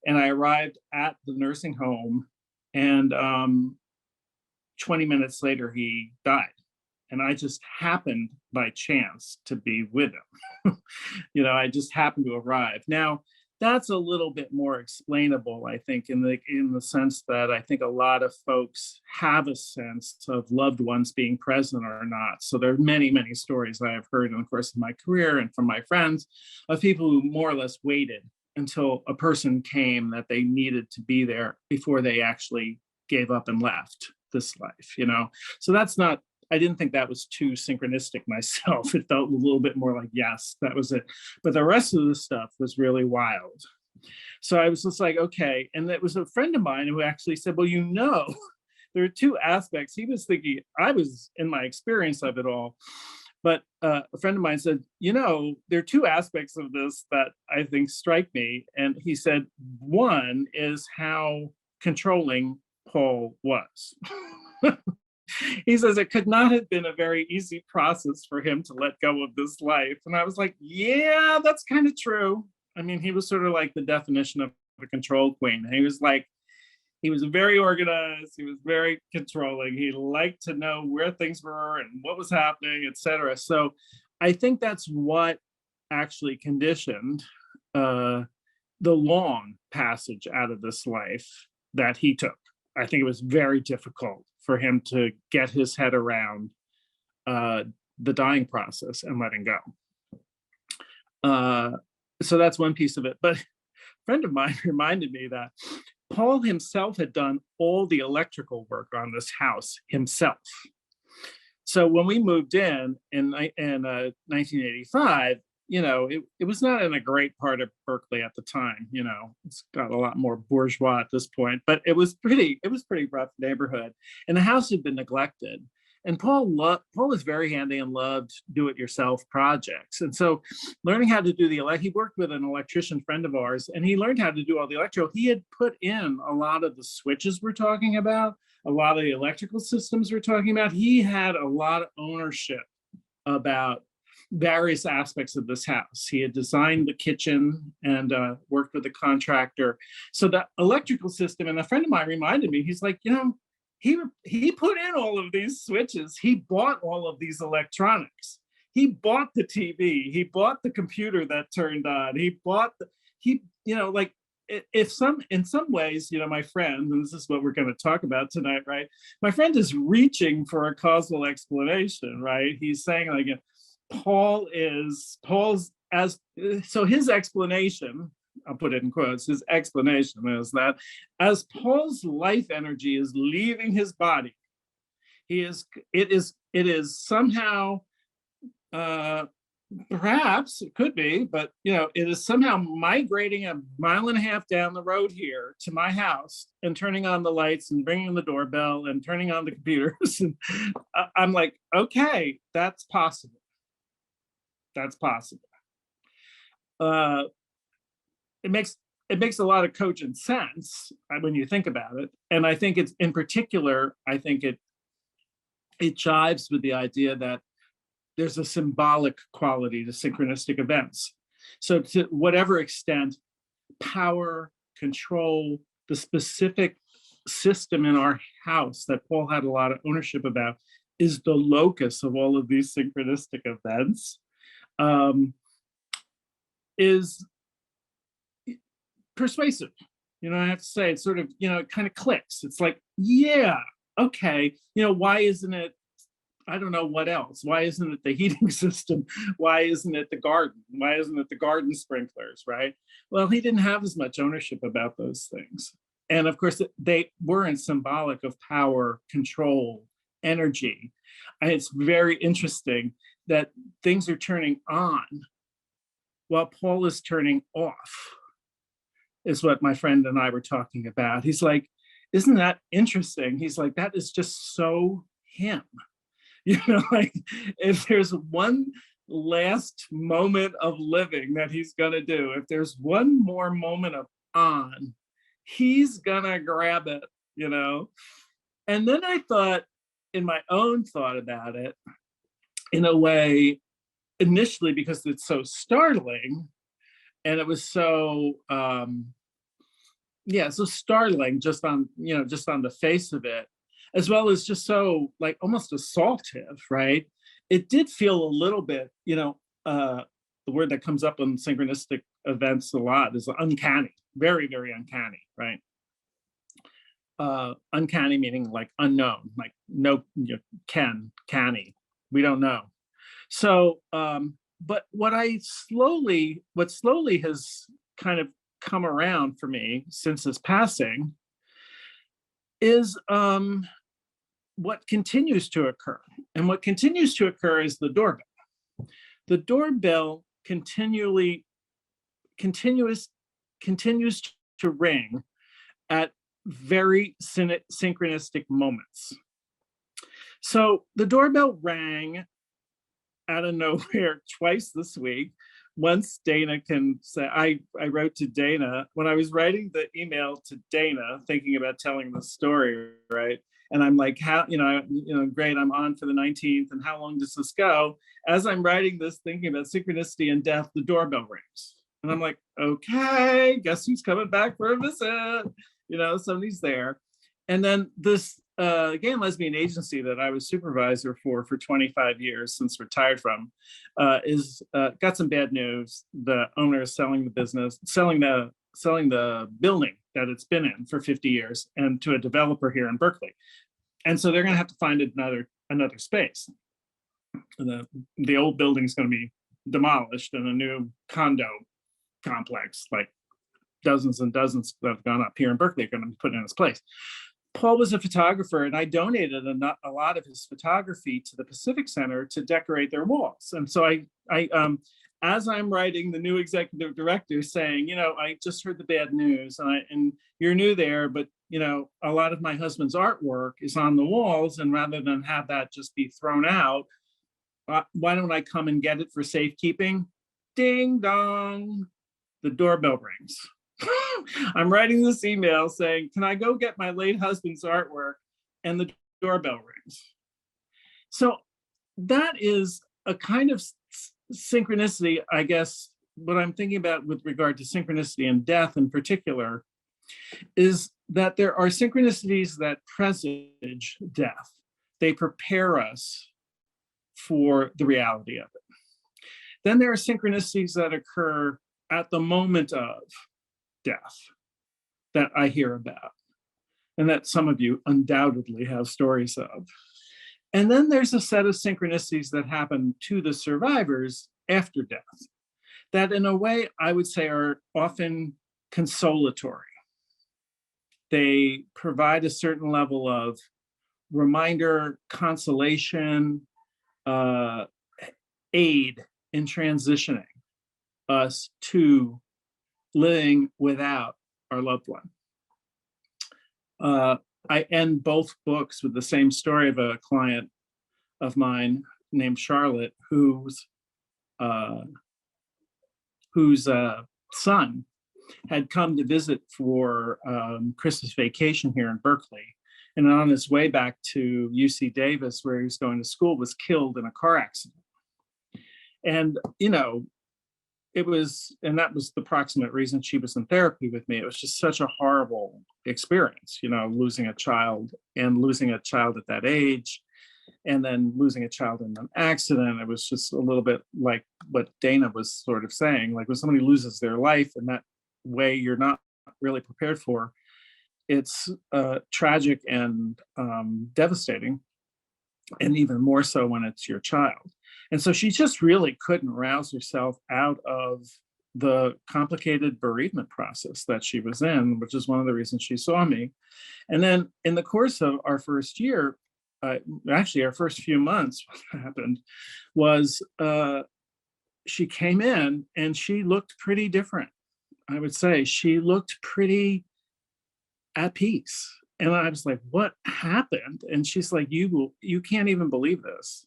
And I arrived at the nursing home and 20 minutes later, he died. And I just happened by chance to be with him. I just happened to arrive. Now, that's a little bit more explainable, I think, in the sense that I think a lot of folks have a sense of loved ones being present or not. So there are many, many stories I have heard in the course of my career and from my friends of people who more or less waited until a person came that they needed to be there before they actually gave up and left this life, So that's not, I didn't think that was too synchronistic myself. It felt a little bit more like, yes, that was it. But the rest of the stuff was really wild. So I was just like, okay. And it was a friend of mine who actually said, well, there are two aspects. He was thinking, I was in my experience of it all. But a friend of mine said, there are two aspects of this that I think strike me. And he said, one is how controlling Paul was. He says it could not have been a very easy process for him to let go of this life. And I was like, yeah, that's kind of true. I mean, he was sort of like the definition of a control queen. He was very organized. He was very controlling. He liked to know where things were and what was happening, etc. So I think that's what actually conditioned the long passage out of this life that he took. I think it was very difficult for him to get his head around the dying process and letting go. So that's one piece of it. But a friend of mine reminded me that Paul himself had done all the electrical work on this house himself. So when we moved in 1985, it was not in a great part of Berkeley at the time. It's got a lot more bourgeois at this point, but it was pretty rough neighborhood, and the house had been neglected. And Paul was very handy and loved do-it-yourself projects. And so learning how to do he worked with an electrician friend of ours, and he learned how to do all the electrical. He had put in a lot of the switches we're talking about, a lot of the electrical systems we're talking about. He had a lot of ownership about various aspects of this house. He had designed the kitchen and worked with the contractor. So the electrical system, and a friend of mine reminded me, he's like, he put in all of these switches. He bought all of these electronics. He bought the TV. He bought the computer that turned on. In some ways, my friend, and this is what we're going to talk about tonight, right? My friend is reaching for a causal explanation, right? He's saying like, so his explanation, I'll put it in quotes, his explanation is that as Paul's life energy is leaving his body, it is somehow, perhaps it could be, but it is somehow migrating 1.5 miles down the road here to my house and turning on the lights and ringing the doorbell and turning on the computers. And I'm like, okay, that's possible. That's possible. It makes a lot of cogent sense when you think about it. And I think it's, in particular, I think it jives with the idea that there's a symbolic quality to synchronistic events. So to whatever extent, power, control, the specific system in our house that Paul had a lot of ownership about is the locus of all of these synchronistic events, is persuasive. I have to say, it's sort of, it kind of clicks. It's like, yeah, okay. Why isn't it, I don't know what else. Why isn't it the heating system? Why isn't it the garden? Why isn't it the garden sprinklers, right? Well, he didn't have as much ownership about those things. And of course, they weren't symbolic of power, control, energy. And it's very interesting that things are turning on while Paul is turning off, is what my friend and I were talking about. He's like, isn't that interesting? He's like, that is just so him. Like if there's one last moment of living that he's gonna do, if there's one more moment of on, he's gonna grab it, And then I thought, in my own thought about it, in a way, initially, because it's so startling, and it was so so startling just on the face of it, as well as just so like almost assaultive, right? It did feel a little bit, the word that comes up on synchronistic events a lot is uncanny, very, very uncanny, right? Uncanny meaning like unknown, like no, canny, we don't know. So, but what slowly has kind of come around for me since his passing is what continues to occur. And what continues to occur is the doorbell. The doorbell continues to ring at very synchronistic moments. So the doorbell rang out of nowhere twice this week. Once Dana can say, I wrote to Dana when I was writing the email to Dana, thinking about telling the story, right? And I'm like, how, great, I'm on for the 19th, and how long does this go? As I'm writing this, thinking about synchronicity and death, the doorbell rings. And I'm like, okay, guess who's coming back for a visit? Somebody's there. And then this gay and lesbian agency that I was supervisor for 25 years, since retired from, is got some bad news. The owner is selling the business, selling the building that it's been in for 50 years, and to a developer here in Berkeley. And so they're going to have to find another space. The old building is going to be demolished, and a new condo complex, like dozens and dozens that have gone up here in Berkeley, are going to be put in its place. Paul was a photographer, and I donated a lot of his photography to the Pacific Center to decorate their walls. And so I as I'm writing the new executive director saying, you know, I just heard the bad news, and you're new there, but you know, a lot of my husband's artwork is on the walls, and rather than have that just be thrown out, why don't I come and get it for safekeeping? Ding dong, the doorbell rings. I'm writing this email saying, can I go get my late husband's artwork? And the doorbell rings. So that is a kind of synchronicity, I guess. What I'm thinking about with regard to synchronicity and death in particular is that there are synchronicities that presage death. They prepare us for the reality of it. Then there are synchronicities that occur at the moment of death that I hear about, and that some of you undoubtedly have stories of. And then there's a set of synchronicities that happen to the survivors after death, that in a way I would say are often consolatory. They provide a certain level of reminder, consolation, aid in transitioning us to living without our loved one. I end both books with the same story of a client of mine named Charlotte, whose son had come to visit for Christmas vacation here in Berkeley, and on his way back to UC Davis, where he was going to school, was killed in a car accident. And you know, that was the proximate reason she was in therapy with me. It was just such a horrible experience, you know, losing a child at that age, and then losing a child in an accident. It was just a little bit like what Dana was sort of saying, like when somebody loses their life in that way you're not really prepared for, it's tragic and devastating, and even more so when it's your child. And so she just really couldn't rouse herself out of the complicated bereavement process that she was in, which is one of the reasons she saw me. And then in the course of our first year, actually our first few months, what happened was she came in and she looked pretty different. I would say she looked pretty at peace. And I was like, what happened? And she's like, you can't even believe this.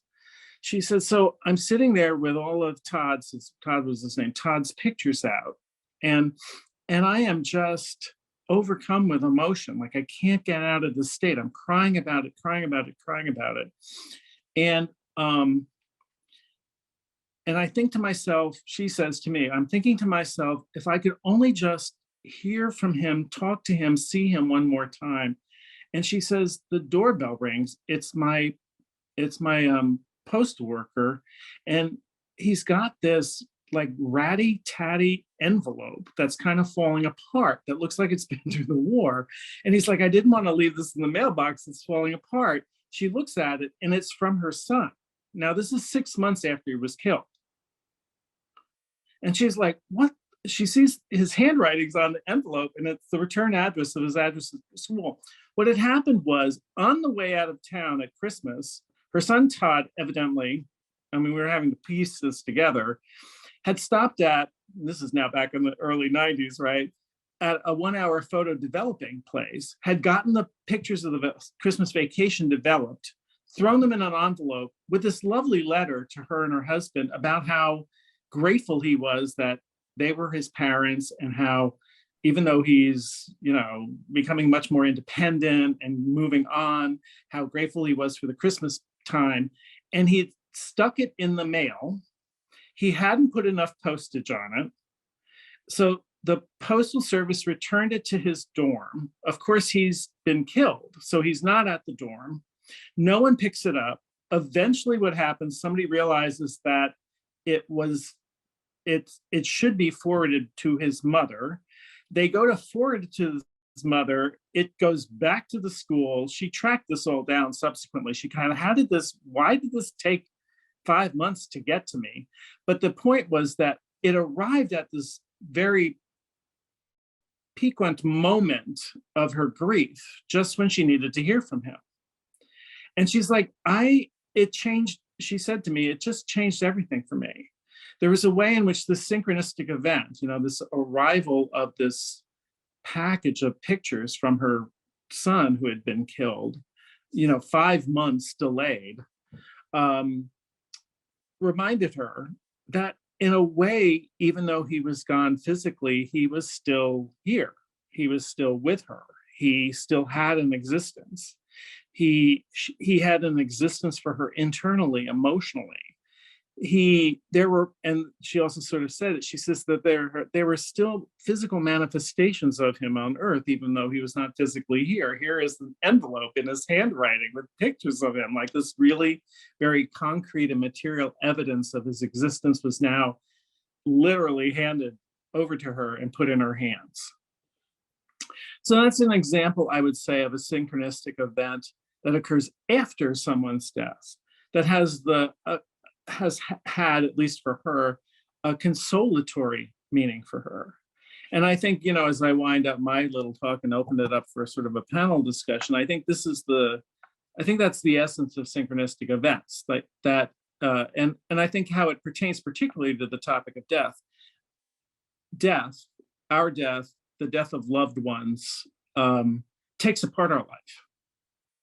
She said, so I'm sitting there with all of Todd was his name, Todd's pictures out. And I am just overcome with emotion. Like I can't get out of this state. I'm crying about it. And I think to myself, she says to me, I'm thinking to myself, if I could only just hear from him, talk to him, see him one more time. And she says, the doorbell rings. It's my postal worker, and he's got this like ratty-tatty envelope that's kind of falling apart that looks like it's been through the war. And he's like, I didn't want to leave this in the mailbox, it's falling apart. She looks at it and it's from her son. Now this is 6 months after he was killed. And she's like, what? She sees his handwritings on the envelope, and it's the return address of his address at school. What had happened was, on the way out of town at Christmas, her son Todd, evidently, I mean, we were having to piece this together, had stopped at, this is now back in the early 90s, right, at a 1-hour photo developing place, had gotten the pictures of the Christmas vacation developed, thrown them in an envelope with this lovely letter to her and her husband about how grateful he was that they were his parents, and how even though he's, you know, becoming much more independent and moving on, how grateful he was for the Christmas time. And he stuck it in the mail. He hadn't put enough postage on it. So the Postal Service returned it to his dorm. Of course, he's been killed, so he's not at the dorm. No one picks it up. Eventually what happens, somebody realizes that it should be forwarded to his mother. They go to forward it to his mother. It goes back to the school. She tracked this all down subsequently. She kind of, why did this take 5 months to get to me? But the point was that it arrived at this very piquant moment of her grief, just when she needed to hear from him. And she's like, she said to me, it just changed everything for me. There was a way in which the synchronistic event, this arrival of this package of pictures from her son who had been killed, 5 months delayed, reminded her that in a way, even though he was gone physically, he was still here. He was still with her. He still had an existence. He had an existence for her internally, emotionally. And she also sort of said it, she says that there were still physical manifestations of him on earth, even though he was not physically here. Here is an envelope in his handwriting with pictures of him, like this really very concrete and material evidence of his existence was now literally handed over to her and put in her hands. So that's an example, I would say, of a synchronistic event that occurs after someone's death, that has had, at least for her, a consolatory meaning for her. And I think, as I wind up my little talk and open it up for sort of a panel discussion, I think that's the essence of synchronistic events, and I think how it pertains particularly to the topic of death. Death, our death, the death of loved ones, takes apart our life.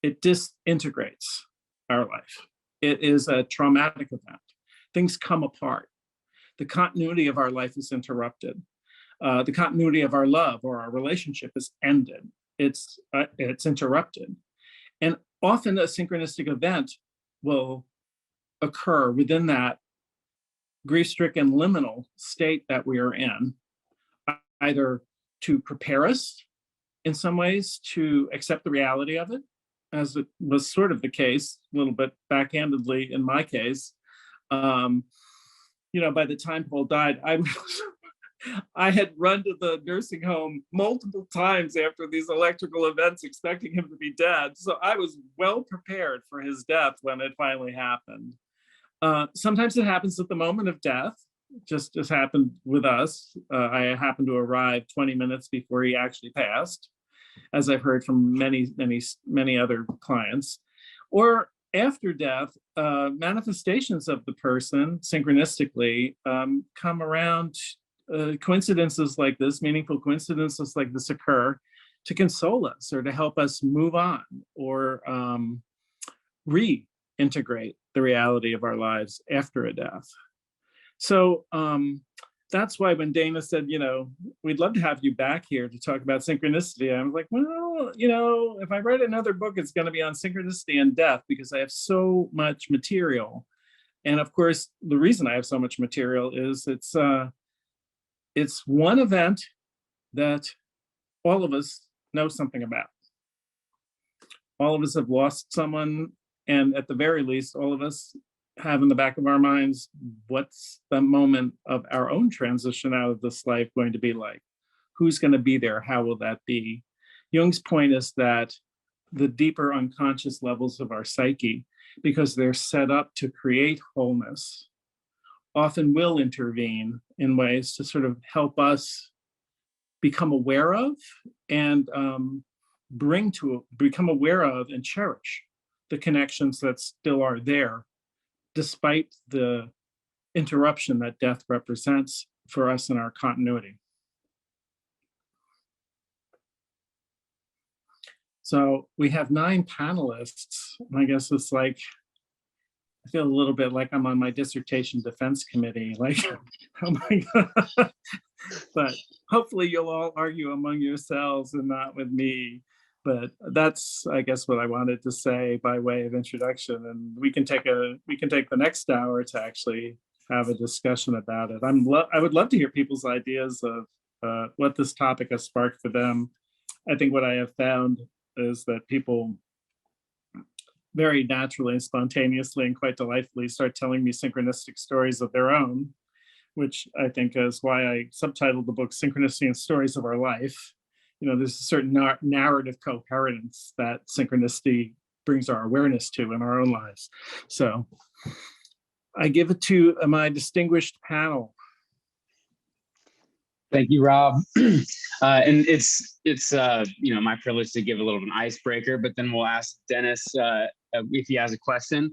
It disintegrates our life. It is a traumatic event. Things come apart. The continuity of our life is interrupted. The continuity of our love or our relationship is ended. It's interrupted. And often a synchronistic event will occur within that grief-stricken liminal state that we are in, either to prepare us in some ways to accept the reality of it, as it was sort of the case, a little bit backhandedly in my case. By the time Paul died, I had run to the nursing home multiple times after these electrical events, expecting him to be dead. So I was well prepared for his death when it finally happened. Sometimes it happens at the moment of death, just as happened with us. I happened to arrive 20 minutes before he actually passed, as I've heard from many other clients. Or after death, manifestations of the person synchronistically come around. Coincidences like this, meaningful coincidences like this occur to console us or to help us move on or reintegrate the reality of our lives after a death. So that's why when Dana said, we'd love to have you back here to talk about synchronicity, I was like, well, if I write another book, it's going to be on synchronicity and death because I have so much material. And of course, the reason I have so much material is it's one event that all of us know something about. All of us have lost someone, and at the very least, all of us have in the back of our minds, what's the moment of our own transition out of this life going to be like? Who's going to be there? How will that be? Jung's point is that the deeper unconscious levels of our psyche, because they're set up to create wholeness, often will intervene in ways to sort of help us become aware of and become aware of and cherish the connections that still are there, despite the interruption that death represents for us in our continuity. So we have 9 panelists. I guess it's like, I feel a little bit like I'm on my dissertation defense committee, like, oh my God. But hopefully you'll all argue among yourselves and not with me. But that's, I guess, what I wanted to say by way of introduction. And we can take the next hour to actually have a discussion about it. I would love to hear people's ideas of what this topic has sparked for them. I think what I have found is that people very naturally and spontaneously and quite delightfully start telling me synchronistic stories of their own, which I think is why I subtitled the book Synchronicity and Stories of Our Life. There's a certain narrative coherence that synchronicity brings our awareness to in our own lives. So I give it to my distinguished panel. Thank you, Rob. And it's my privilege to give a little of an icebreaker, but then we'll ask Dennis if he has a question.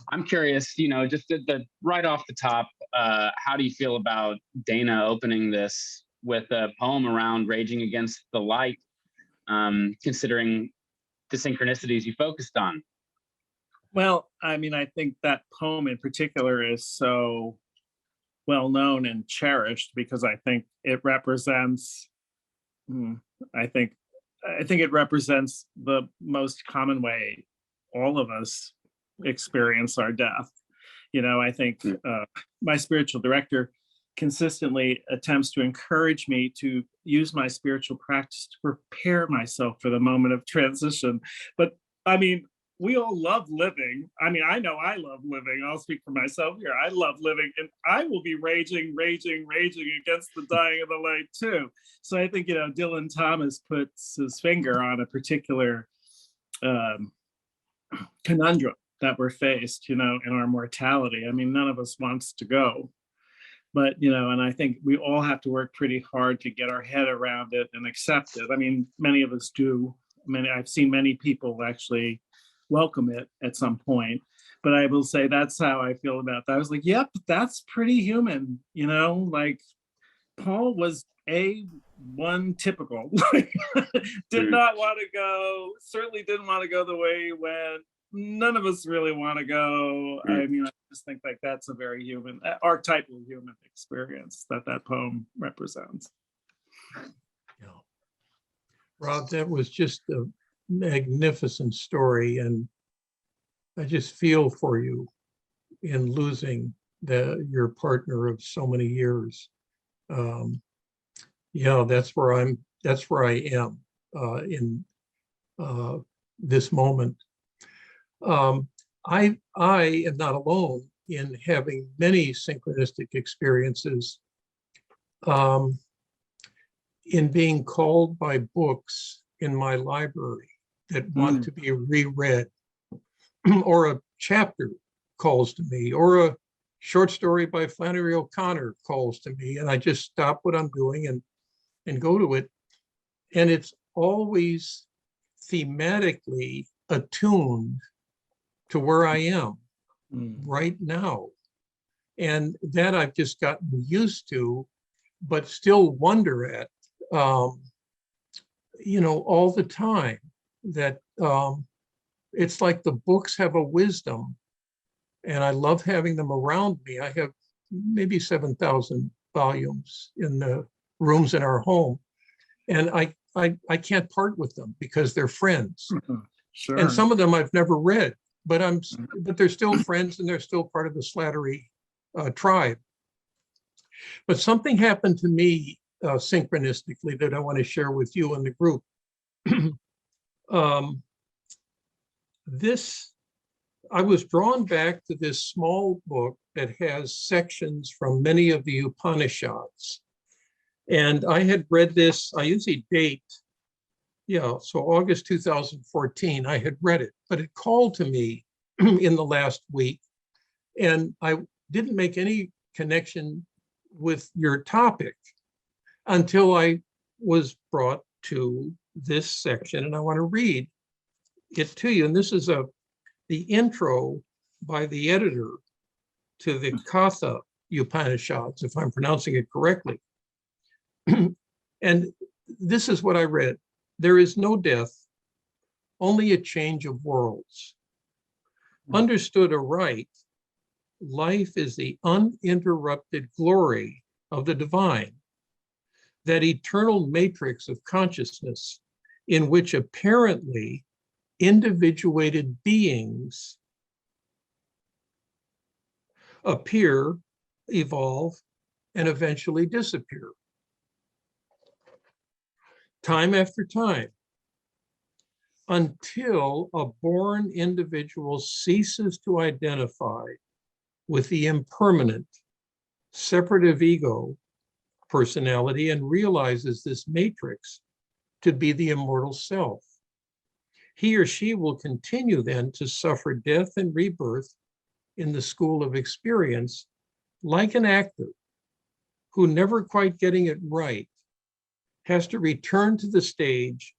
I'm curious, just right off the top, how do you feel about Dana opening this with a poem around raging against the light, considering the synchronicities you focused on? Well, I mean, I think that poem in particular is so well known and cherished because I think it represents, I think it represents the most common way all of us experience our death. I think my spiritual director consistently attempts to encourage me to use my spiritual practice to prepare myself for the moment of transition. But I mean, we all love living. I mean, I know I love living. I'll speak for myself here. I love living, and I will be raging against the dying of the light too. So I think, Dylan Thomas puts his finger on a particular conundrum that we're faced, in our mortality. I mean, none of us wants to go. But, and I think we all have to work pretty hard to get our head around it and accept it. I mean, many of us do. I've seen many people actually welcome it at some point. But I will say that's how I feel about that. I was like, yep, that's pretty human, like Paul was one typical, did not want to go, certainly didn't want to go the way he went. None of us really want to go. I mean, I just think like that's a very human, archetypal human experience that poem represents. Yeah. Rob, that was just a magnificent story, and I just feel for you in losing your partner of so many years. That's where I am in this moment. I am not alone in having many synchronistic experiences, in being called by books in my library that want to be reread, or a chapter calls to me, or a short story by Flannery O'Connor calls to me, and I just stop what I'm doing and go to it. And it's always thematically attuned to where I am right now. And that I've just gotten used to, but still wonder at, all the time, that it's like the books have a wisdom, and I love having them around me. I have maybe 7,000 volumes in the rooms in our home, and I can't part with them because they're friends. Sure. And some of them I've never read, but they're still friends, and they're still part of the Slattery tribe. But something happened to me synchronistically that I want to share with you and the group. I was drawn back to this small book that has sections from many of the Upanishads. And I had read this, I usually date, so August 2014, I had read it, but it called to me in the last week. And I didn't make any connection with your topic until I was brought to this section, and I want to read it to you. And this is the intro by the editor to the Katha Upanishads, if I'm pronouncing it correctly. And this is what I read. There is no death, only a change of worlds. Understood aright, life is the uninterrupted glory of the divine, that eternal matrix of consciousness in which apparently individuated beings appear, evolve, and eventually disappear. Time after time, until a born individual ceases to identify with the impermanent, separative ego personality and realizes this matrix to be the immortal self. He or she will continue then to suffer death and rebirth in the school of experience, like an actor who, never quite getting it right, has to return to the stage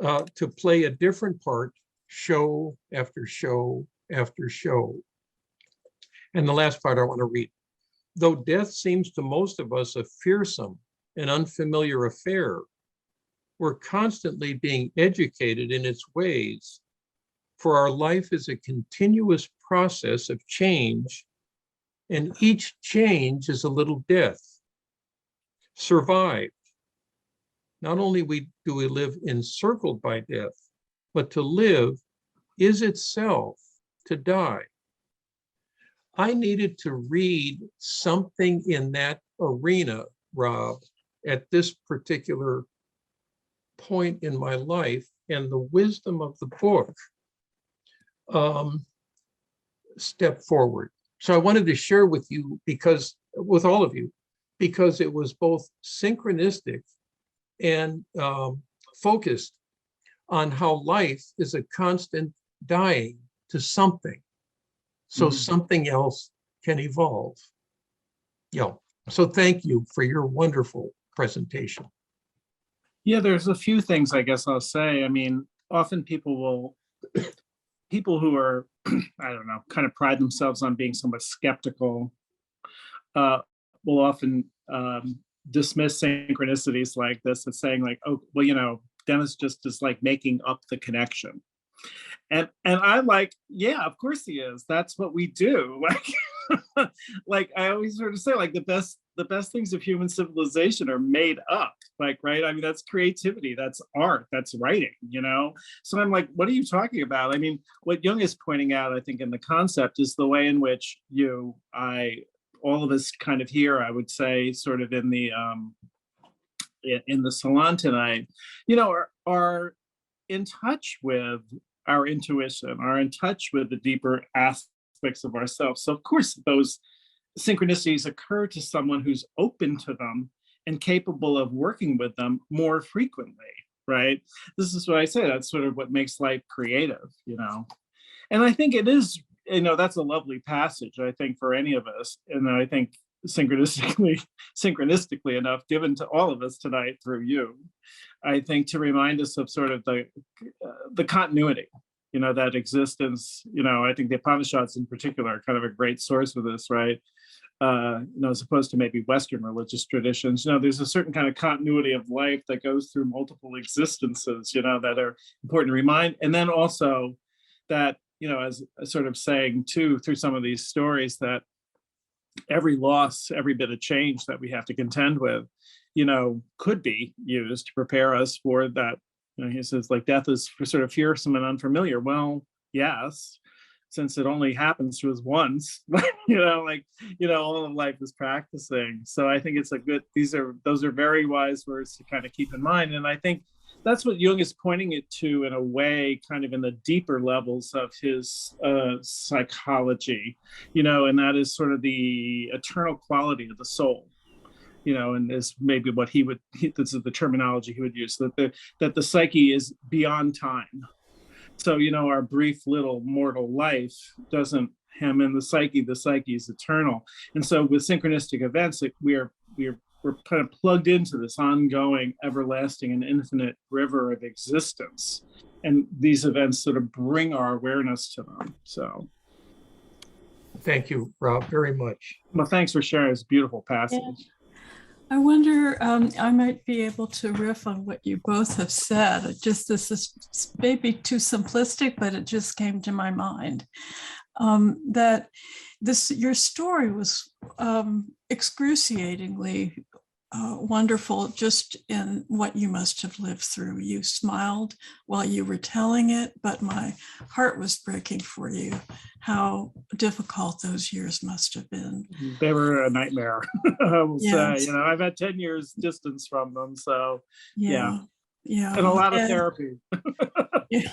to play a different part, show after show after show. And the last part I want to read. Though death seems to most of us a fearsome and unfamiliar affair, we're constantly being educated in its ways, for our life is a continuous process of change, and each change is a little death. Survived. Not only do we live encircled by death, but to live is itself to die. I needed to read something in that arena, Rob, at this particular point in my life, and the wisdom of the book stepped forward. So I wanted to share with you, with all of you, because it was both synchronistic and focused on how life is a constant dying to something, so something else can evolve. Yeah. So thank you for your wonderful presentation. Yeah, there's a few things I guess I'll say. I mean, often people who are, I don't know, kind of pride themselves on being somewhat skeptical, will often dismiss synchronicities like this as saying like, oh, well, you know, Dennis just is like making up the connection. And I like, yeah, of course he is. That's what we do. Like, like I always sort of say, like the best things of human civilization are made up. Like, right? I mean, that's creativity, that's art, that's writing, you know? So I'm like, what are you talking about? I mean, what Jung is pointing out, I think, in the concept is the way in which all of us kind of here, I would say, sort of in the salon tonight, you know, are in touch with our intuition, are in touch with the deeper aspects of ourselves. So of course, those synchronicities occur to someone who's open to them and capable of working with them more frequently, right? This is what I say, that's sort of what makes life creative, you know? And I think it is, you know, that's a lovely passage, I think, for any of us. And I think synchronistically enough, given to all of us tonight through you, I think, to remind us of sort of the continuity, you know, that existence. You know, I think the Upanishads in particular are kind of a great source for this, right? You know, as opposed to maybe Western religious traditions, you know, there's a certain kind of continuity of life that goes through multiple existences, you know, that are important to remind. And then also that, you know, as sort of saying too, through some of these stories, that every loss, every bit of change that we have to contend with, you know, could be used to prepare us for that. You know, he says, like, death is sort of fearsome and unfamiliar. Well, yes, since it only happens to us once, you know, like, you know, all of life is practicing. So I think it's a good, those are very wise words to kind of keep in mind. And I think that's what Jung is pointing it to in a way, kind of in the deeper levels of his psychology, you know, and that is sort of the eternal quality of the soul, you know, and this maybe what this is the terminology he would use, that the psyche is beyond time. So, you know, our brief little mortal life doesn't hem in the psyche is eternal. And so with synchronistic events, we're kind of plugged into this ongoing, everlasting, and infinite river of existence. And these events sort of bring our awareness to them. So. Thank you, Rob, very much. Well, thanks for sharing this beautiful passage. Yeah. I wonder, I might be able to riff on what you both have said. This is maybe too simplistic, but it just came to my mind. That your story was excruciatingly wonderful, just in what you must have lived through. You smiled while you were telling it, but my heart was breaking for you. How difficult those years must have been. They were a nightmare. I will Yes. say, you know, I've had 10 years distance from them, so yeah. And a lot of therapy. Yeah.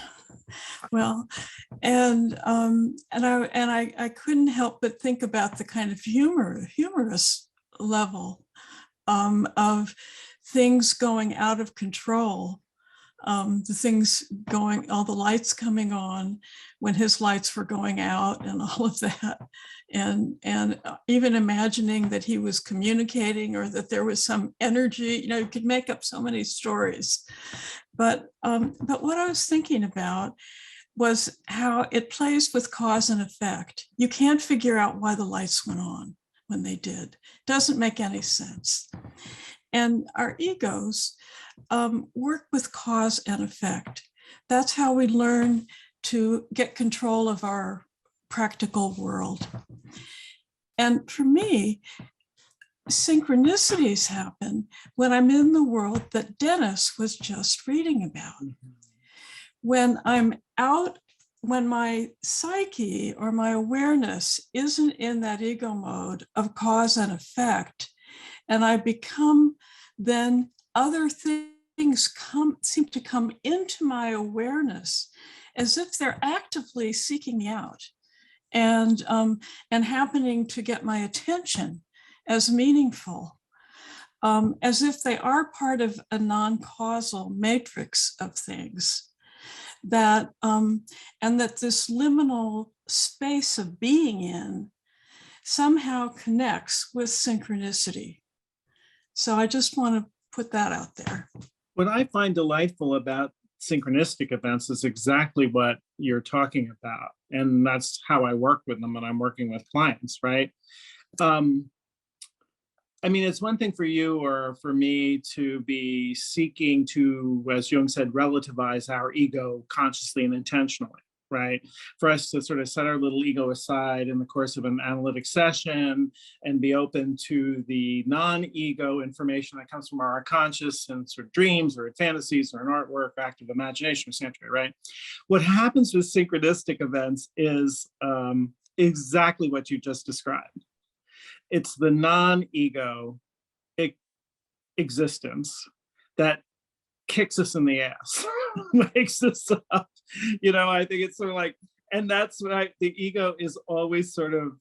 Well, and I couldn't help but think about the kind of humorous level of things going out of control, the things going, all the lights coming on when his lights were going out and all of that. And even imagining that he was communicating or that there was some energy, you know, you could make up so many stories. But what I was thinking about was how it plays with cause and effect. You can't figure out why the lights went on when they did. Doesn't make any sense. And our egos work with cause and effect. That's how we learn to get control of our practical world. And for me, synchronicities happen when I'm in the world that Dennis was just reading about. When I'm out, when my psyche or my awareness isn't in that ego mode of cause and effect, and I become, then other things seem to come into my awareness as if they're actively seeking me out and happening to get my attention as meaningful, as if they are part of a non-causal matrix of things. That and that this liminal space of being in somehow connects with synchronicity. So I just want to put that out there. What I find delightful about synchronistic events is exactly what you're talking about. And that's how I work with them when I'm working with clients, right? I mean, it's one thing for you or for me to be seeking to, as Jung said, relativize our ego consciously and intentionally, right? For us to sort of set our little ego aside in the course of an analytic session and be open to the non-ego information that comes from our unconscious and sort of dreams or fantasies or an artwork, active imagination, essentially, right? What happens with synchronistic events is exactly what you just described. It's the non-ego existence that kicks us in the ass, wakes us up. You know, I think it's sort of like, and that's why the ego is always sort of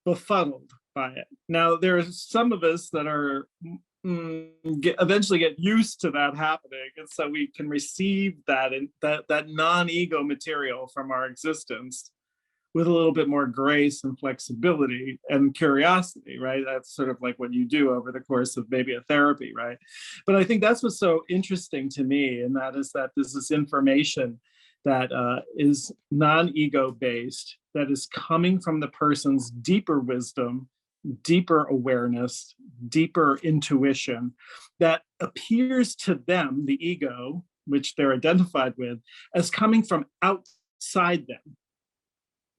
befuddled by it. Now, there are some of us that are eventually get used to that happening, and so we can receive that and that non-ego material from our existence with a little bit more grace and flexibility and curiosity, right? That's sort of like what you do over the course of maybe a therapy, right? But I think that's what's so interesting to me, and that is that there's this information that is non-ego based, that is coming from the person's deeper wisdom, deeper awareness, deeper intuition, that appears to them, the ego, which they're identified with, as coming from outside them.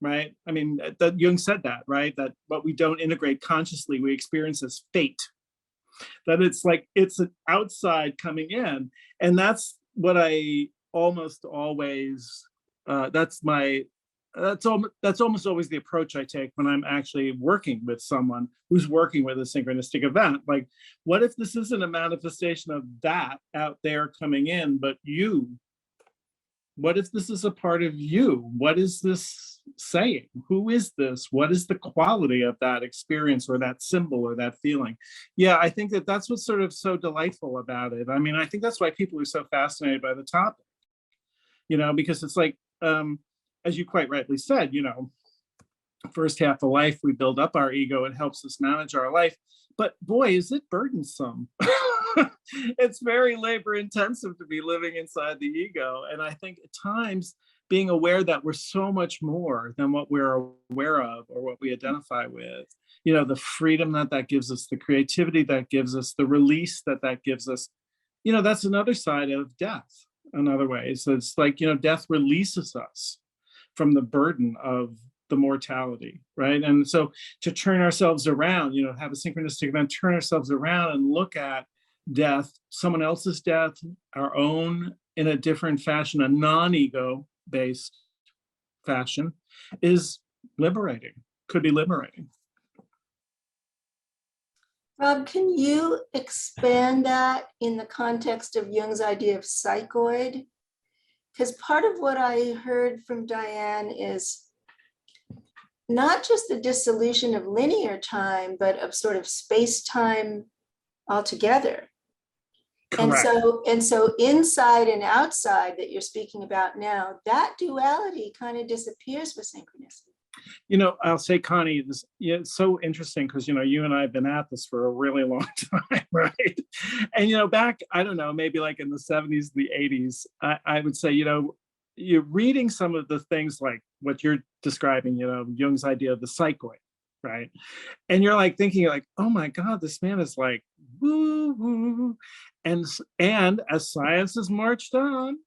Right? I mean, that Jung said that, right? That what we don't integrate consciously, we experience as fate. That it's like, it's an outside coming in. And that's what I almost always, that's almost always the approach I take when I'm actually working with someone who's working with a synchronistic event. Like, what if this isn't a manifestation of that out there coming in, but you? What if this is a part of you? What is this saying? Who is this? What is the quality of that experience or that symbol or that feeling? Yeah, I think that that's what's sort of so delightful about it. I mean, I think that's why people are so fascinated by the topic, you know, because it's like, as you quite rightly said, you know, first half of life, we build up our ego. It helps us manage our life. But boy, is it burdensome. It's very labor intensive to be living inside the ego. And I think at times being aware that we're so much more than what we're aware of or what we identify with, you know, the freedom that that gives us, the creativity that gives us, the release that that gives us, you know, that's another side of death, another way. So it's like, you know, death releases us from the burden of the mortality, right? And so to turn ourselves around, you know, have a synchronistic event, turn ourselves around and look at death, someone else's death, our own, in a different fashion, a non-ego based fashion, is liberating, could be liberating. Rob, can you expand that in the context of Jung's idea of psychoid? Because part of what I heard from Dyane is not just the dissolution of linear time, but of sort of space-time altogether. Correct. And so inside and outside that you're speaking about now, that duality kind of disappears with synchronicity. You know, I'll say, Connie, this, yeah, it's so interesting because, you know, you and I have been at this for a really long time, right? And, you know, back, I don't know, maybe like in the 70s, the 80s, I would say, you know, you're reading some of the things like what you're describing, you know, Jung's idea of the psychoid, right? And you're like thinking like, oh my God, this man is like, woo woo. And as science has marched on,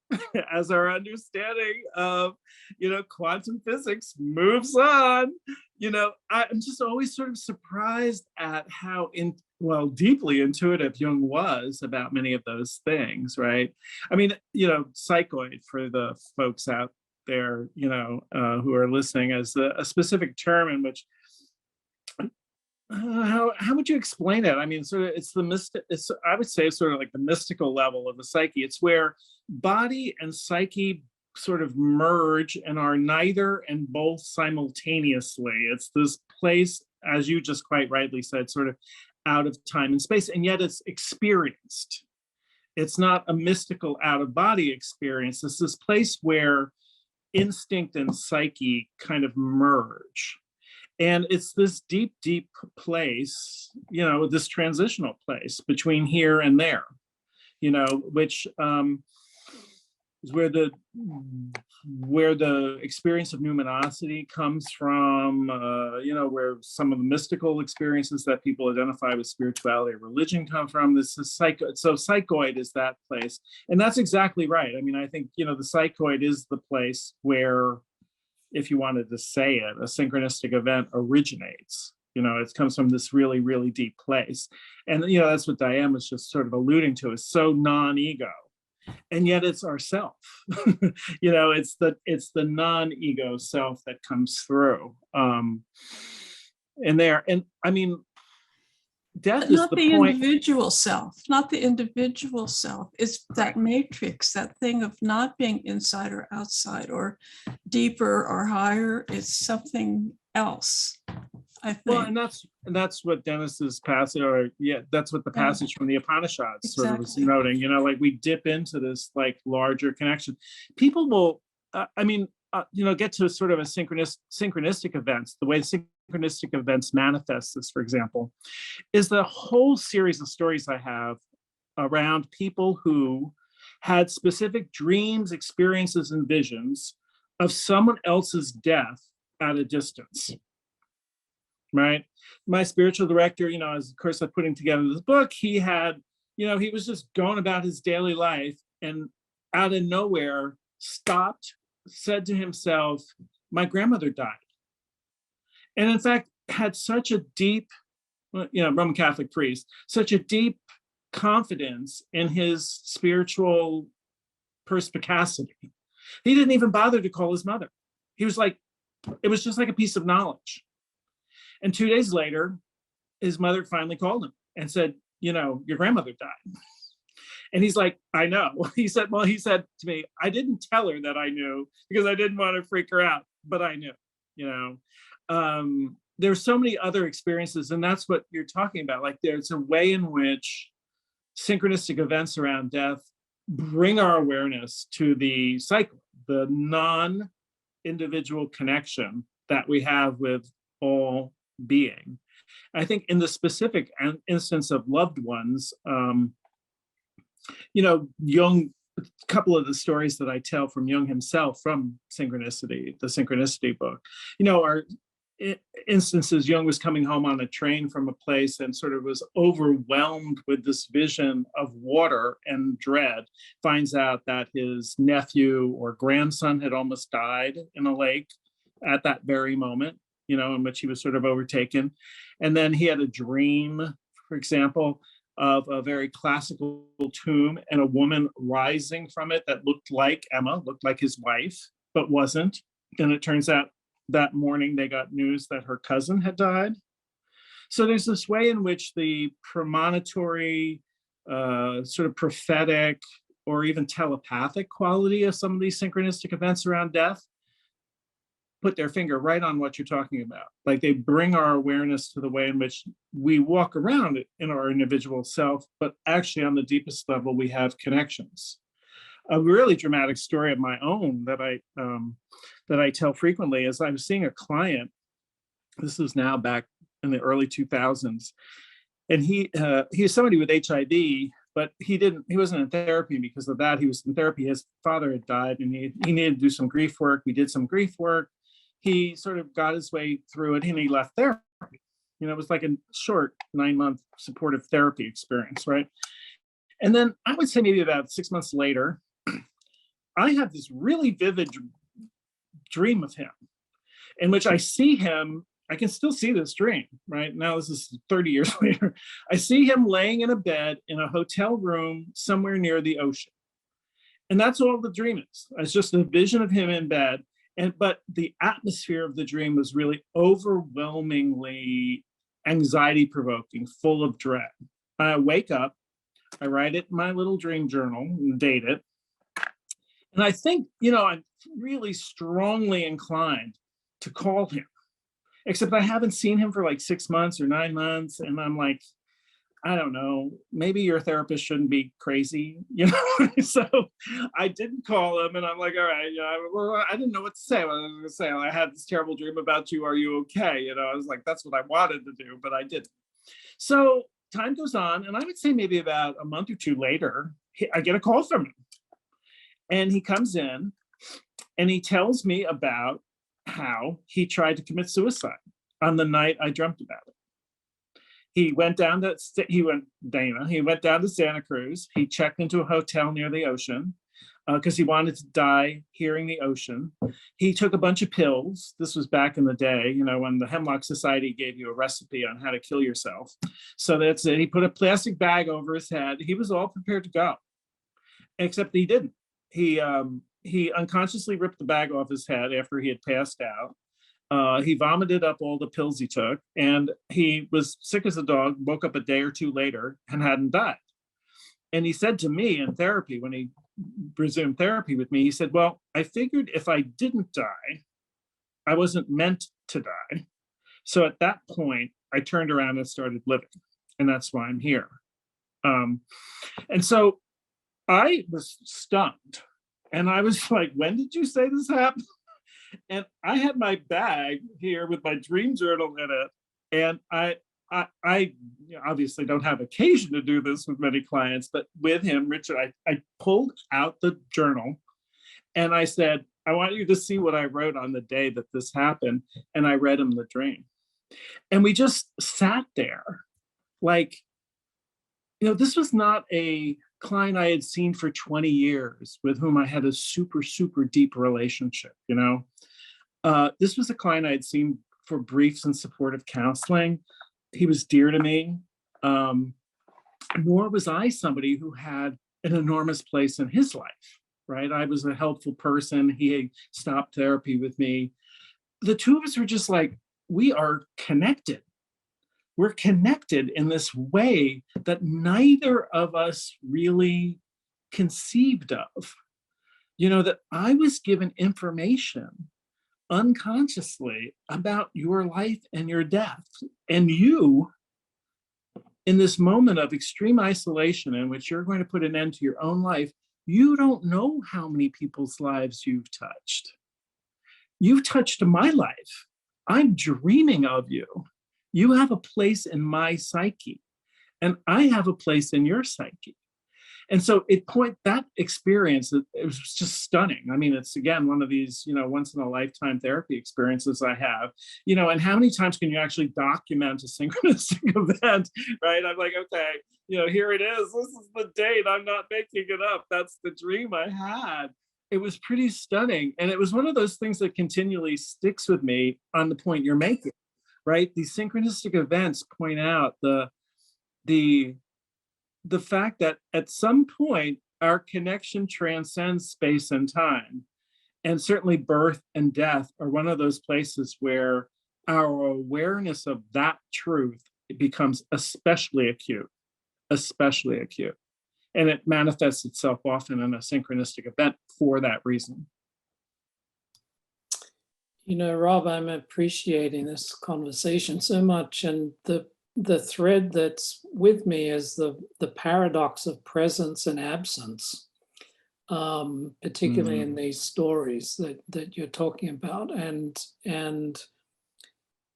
as our understanding of, you know, quantum physics moves on, you know, I'm just always sort of surprised at how deeply intuitive Jung was about many of those things, right? I mean, you know, psychoid, for the folks out there, you know, who are listening, as a specific term in which, how would you explain it? I mean, sort of, it's the mystic. I would say, sort of like the mystical level of the psyche. It's where body and psyche sort of merge and are neither and both simultaneously. It's this place, as you just quite rightly said, sort of out of time and space, and yet it's experienced. It's not a mystical out-of-body experience. It's this place where instinct and psyche kind of merge. And it's this deep, deep place, you know, this transitional place between here and there, you know, which is where the experience of numinosity comes from, you know, where some of the mystical experiences that people identify with spirituality or religion come from. This is so psychoid is that place. And that's exactly right. I mean, I think, you know, the psychoid is the place where, if you wanted to say it, a synchronistic event originates. You know, it comes from this really, really deep place. And, you know, that's what Dyane was just sort of alluding to, is so non-ego. And yet it's ourself. You know, it's the non-ego self that comes through. And there, and I mean, death is the point. Individual self, not the individual self. It's that matrix, that thing of not being inside or outside or deeper or higher. It's something else, I think. Well, and that's what Dennis's passage, or that's what the passage from the Upanishads sort of was noting. You know, like we dip into this like larger connection. People will, you know, get to sort of a synchronistic events. The way synchronistic events manifest this, for example, is the whole series of stories I have around people who had specific dreams, experiences, and visions of someone else's death at a distance. Right? My spiritual director, you know, as of course I'm putting together this book, he had, you know, he was just going about his daily life and out of nowhere stopped, said to himself, my grandmother died. And in fact, had such a deep, you know, Roman Catholic priest, such a deep confidence in his spiritual perspicacity. He didn't even bother to call his mother. He was like, it was just like a piece of knowledge. And 2 days later, his mother finally called him and said, you know, your grandmother died. And he's like, I know. He said to me, I didn't tell her that I knew because I didn't want to freak her out, but I knew, you know. There's so many other experiences, and that's what you're talking about. Like there's a way in which synchronistic events around death bring our awareness to the cycle, the non-individual connection that we have with all being. I think in the specific instance of loved ones, you know, Jung, a couple of the stories that I tell from Jung himself from Synchronicity, the Synchronicity book, you know, are instances Jung was coming home on a train from a place and sort of was overwhelmed with this vision of water and dread, finds out that his nephew or grandson had almost died in a lake at that very moment, you know, in which he was sort of overtaken. And then he had a dream, for example, of a very classical tomb and a woman rising from it that looked like Emma, looked like his wife, but wasn't. And it turns out that morning they got news that her cousin had died. So there's this way in which the premonitory, sort of prophetic, or even telepathic quality of some of these synchronistic events around death put their finger right on what you're talking about. Like they bring our awareness to the way in which we walk around in our individual self, but actually on the deepest level, we have connections. A really dramatic story of my own that I tell frequently is I was seeing a client, this is now back in the early 2000s, and he is somebody with HIV but he wasn't in therapy because of that. He was in therapy. His father had died and he needed to do some grief work. We did some grief work. He sort of got his way through it and he left therapy. It was like a short 9-month supportive therapy experience, right? And then I would say maybe about 6 months later, I have this really vivid dream of him in which I see him. I can still see this dream, right? Now, this is 30 years later. I see him laying in a bed in a hotel room somewhere near the ocean. And that's all the dream is. It's just a vision of him in bed. But the atmosphere of the dream was really overwhelmingly anxiety provoking, full of dread. I wake up, I write it in my little dream journal and date it. And I think, I'm really strongly inclined to call him, except I haven't seen him for like 6 months or 9 months. And I'm like, I don't know, maybe your therapist shouldn't be crazy, So I didn't call him and I'm like, all right, I didn't know what to say. I was going to say, I had this terrible dream about you. Are you okay? I was like, that's what I wanted to do, but I didn't. So time goes on. And I would say maybe about a month or two later, I get a call from him. And he comes in and he tells me about how he tried to commit suicide on the night I dreamt about it. He went down to Santa Cruz. He checked into a hotel near the ocean because he wanted to die hearing the ocean. He took a bunch of pills. This was back in the day, when the Hemlock Society gave you a recipe on how to kill yourself. So that's it. He put a plastic bag over his head. He was all prepared to go, except he didn't. He unconsciously ripped the bag off his head after he had passed out. He vomited up all the pills he took, and he was sick as a dog, woke up a day or two later and hadn't died. And he said to me in therapy, when he resumed therapy with me, he said, well, I figured if I didn't die, I wasn't meant to die. So at that point, I turned around and started living. And that's why I'm here. And so I was stunned. And I was like, when did you say this happened? And I had my bag here with my dream journal in it. And I obviously don't have occasion to do this with many clients, but with him, Richard, I pulled out the journal and I said, I want you to see what I wrote on the day that this happened. And I read him the dream. And we just sat there like, this was not a client I had seen for 20 years with whom I had a super, super deep relationship, This was a client I had seen for briefs and supportive counseling. He was dear to me, nor was I somebody who had an enormous place in his life, right? I was a helpful person. He had stopped therapy with me. The two of us were just like, we are connected. We're connected in this way that neither of us really conceived of. That I was given information unconsciously about your life and your death. And you, in this moment of extreme isolation in which you're going to put an end to your own life, you don't know how many people's lives you've touched. You've touched my life. I'm dreaming of you. You have a place in my psyche, and I have a place in your psyche. And so that experience, it was just stunning. I mean, it's again, one of these, once in a lifetime therapy experiences I have, and how many times can you actually document a synchronistic event, right? I'm like, okay, here it is. This is the date. I'm not making it up. That's the dream I had. It was pretty stunning. And it was one of those things that continually sticks with me on the point you're making, right? These synchronistic events point out the fact that at some point our connection transcends space and time. And certainly birth and death are one of those places where our awareness of that truth becomes especially acute. And it manifests itself often in a synchronistic event for that reason. Rob, I'm appreciating this conversation so much. And the thread that's with me is the paradox of presence and absence, particularly in these stories that you're talking about. And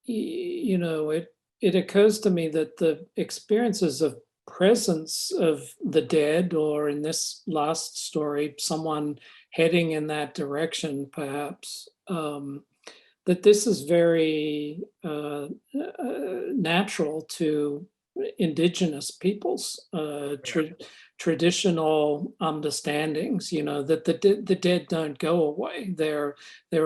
it occurs to me that the experiences of presence of the dead, or in this last story, someone heading in that direction, perhaps, that this is very natural to indigenous peoples, traditional understandings, that the dead don't go away. They're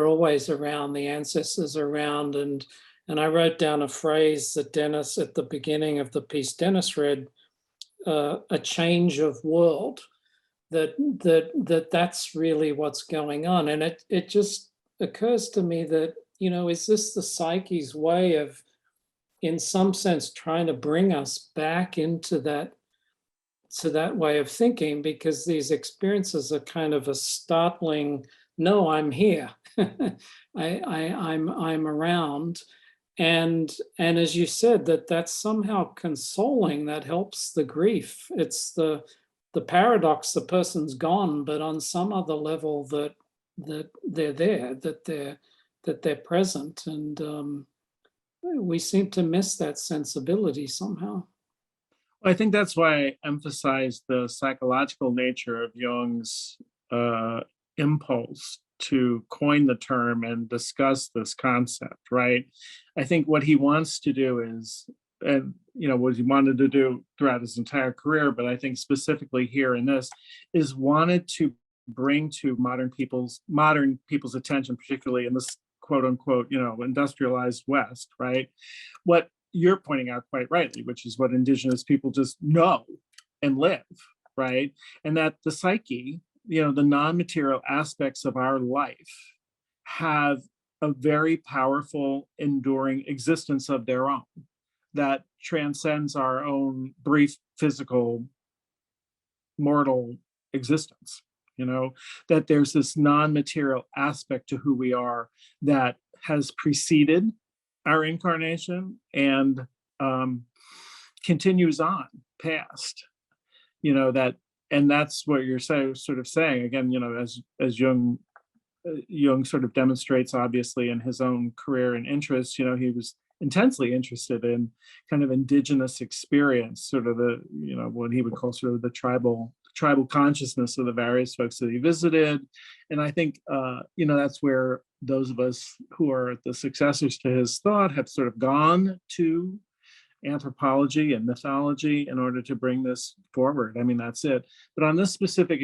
always around, the ancestors are around. And I wrote down a phrase that Dennis, at the beginning of the piece Dennis read, a change of world, that's really what's going on. And it just occurs to me that, is this the psyche's way of, in some sense, trying to bring us back into that way of thinking, because these experiences are kind of a startling, no, I'm here. I'm around. And as you said, that's somehow consoling, that helps the grief. It's the paradox, the person's gone, but on some other level that they're there, that they're present. And we seem to miss that sensibility somehow. I think that's why I emphasize the psychological nature of Jung's impulse to coin the term and discuss this concept, right? I think what he wants to do is, and what he wanted to do throughout his entire career, but I think specifically here in this, is wanted to bring to modern people's attention, particularly in this quote unquote, industrialized West, right? What you're pointing out quite rightly, which is what indigenous people just know and live, right? And that the psyche, the non-material aspects of our life have a very powerful, enduring existence of their own that transcends our own brief physical, mortal existence. That there's this non-material aspect to who we are that has preceded our incarnation and continues on past, and that's what you're sort of saying again, as Jung sort of demonstrates, obviously, in his own career and interests. He was intensely interested in kind of indigenous experience, sort of the, what he would call sort of the tribal consciousness of the various folks that he visited. And I think, that's where those of us who are the successors to his thought have sort of gone to anthropology and mythology in order to bring this forward. I mean, that's it. But on this specific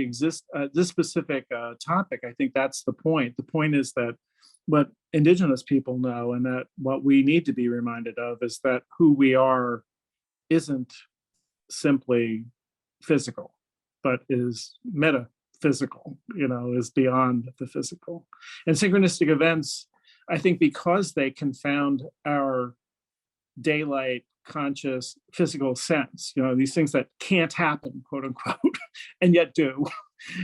topic, I think that's the point. The point is that what indigenous people know, and that what we need to be reminded of, is that who we are isn't simply physical, but is metaphysical, is beyond the physical. And synchronistic events, I think, because they confound our daylight conscious physical sense, these things that can't happen, quote unquote, and yet do,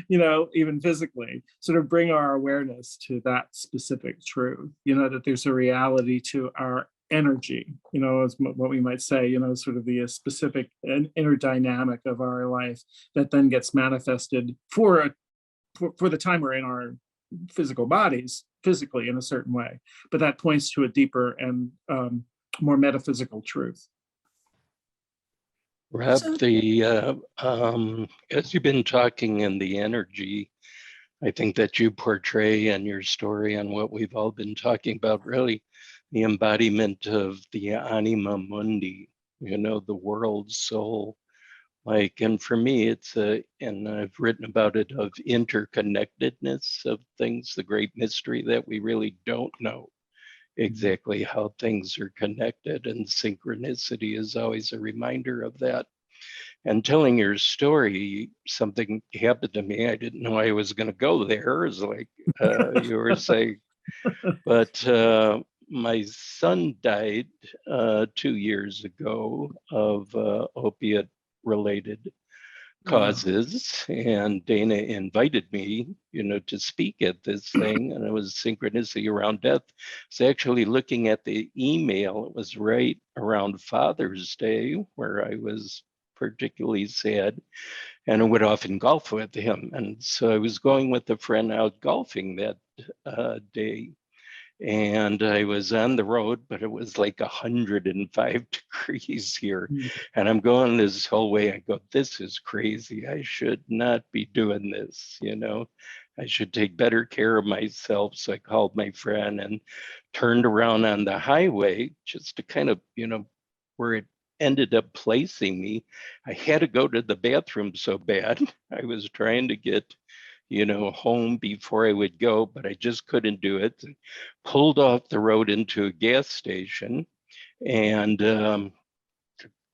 even physically, sort of bring our awareness to that specific truth, that there's a reality to our energy, is what we might say, sort of the specific and inner dynamic of our life that then gets manifested for the time we're in our physical bodies, physically in a certain way. But that points to a deeper and more metaphysical truth. Rob, as you've been talking in the energy, I think that you portray in your story and what we've all been talking about, really the embodiment of the anima mundi, the world soul. And for me, it's and I've written about it, of interconnectedness of things, the great mystery that we really don't know exactly how things are connected, and synchronicity is always a reminder of that. And telling your story, something happened to me. I didn't know I was going to go there, as like you were saying. But my son died 2 years ago of opiate-related causes, and Dana invited me, to speak at this thing, and it was Synchronicity Around Death. It's actually looking at the email. It was right around Father's Day, where I was particularly sad, and I would often golf with him. And so I was going with a friend out golfing that day. And I was on the road, but it was like 105 degrees here. And I'm going this whole way. I go, this is crazy. I should not be doing this, you know. I should take better care of myself. So I called my friend and turned around on the highway just to kind of, you know, where it ended up placing me. I had to go to the bathroom so bad. I was trying to get, you know, home before I would go, but I just couldn't do it. Pulled off the road into a gas station and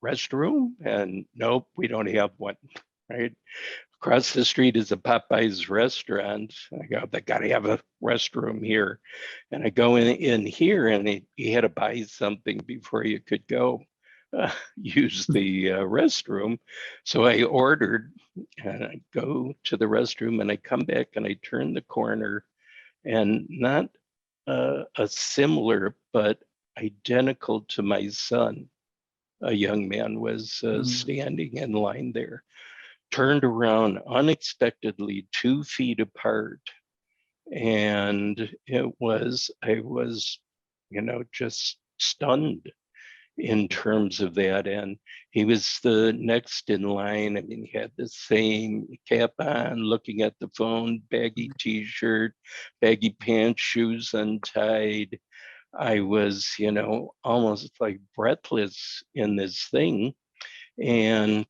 restroom, and nope, we don't have one, right? Across the street is a Popeyes restaurant. I go, they gotta have a restroom here. And I go in here and you had to buy something before you could go use the restroom. So I ordered and I go to the restroom and I come back and I turn the corner and not a similar, but identical to my son, a young man was standing in line there. Turned around unexpectedly 2 feet apart. And I was, you know, just stunned in terms of that. And he was the next in line. I mean, he had the same cap on, looking at the phone, baggy t-shirt, baggy pants, shoes untied. I was, you know, almost like breathless in this thing. And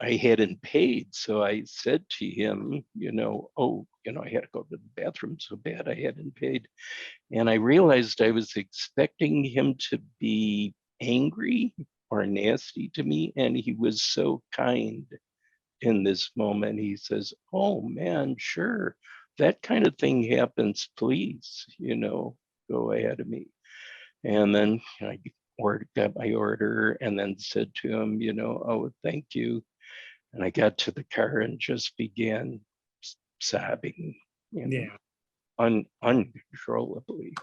I hadn't paid. So I said to him, you know, oh, you know, I had to go to the bathroom so bad I hadn't paid. And I realized I was expecting him to be angry or nasty to me. And he was so kind in this moment. He says, oh man, sure. That kind of thing happens, please, you know, go ahead of me. And then I got my order and then said to him, you know, oh, thank you. And I got to the car and just began sobbing, you know, uncontrollably.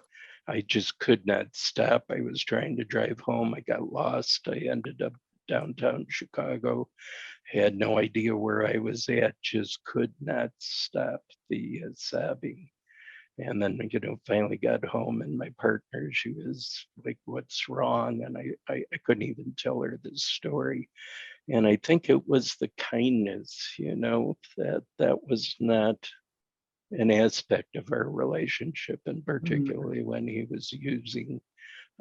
I just could not stop. I was trying to drive home. I got lost. I ended up downtown Chicago. Had no idea where I was at, just could not stop the sobbing. And then, you know, finally got home and my partner, she was like, what's wrong? And I couldn't even tell her this story. And I think it was the kindness, you know, that was not an aspect of our relationship, and particularly when he was using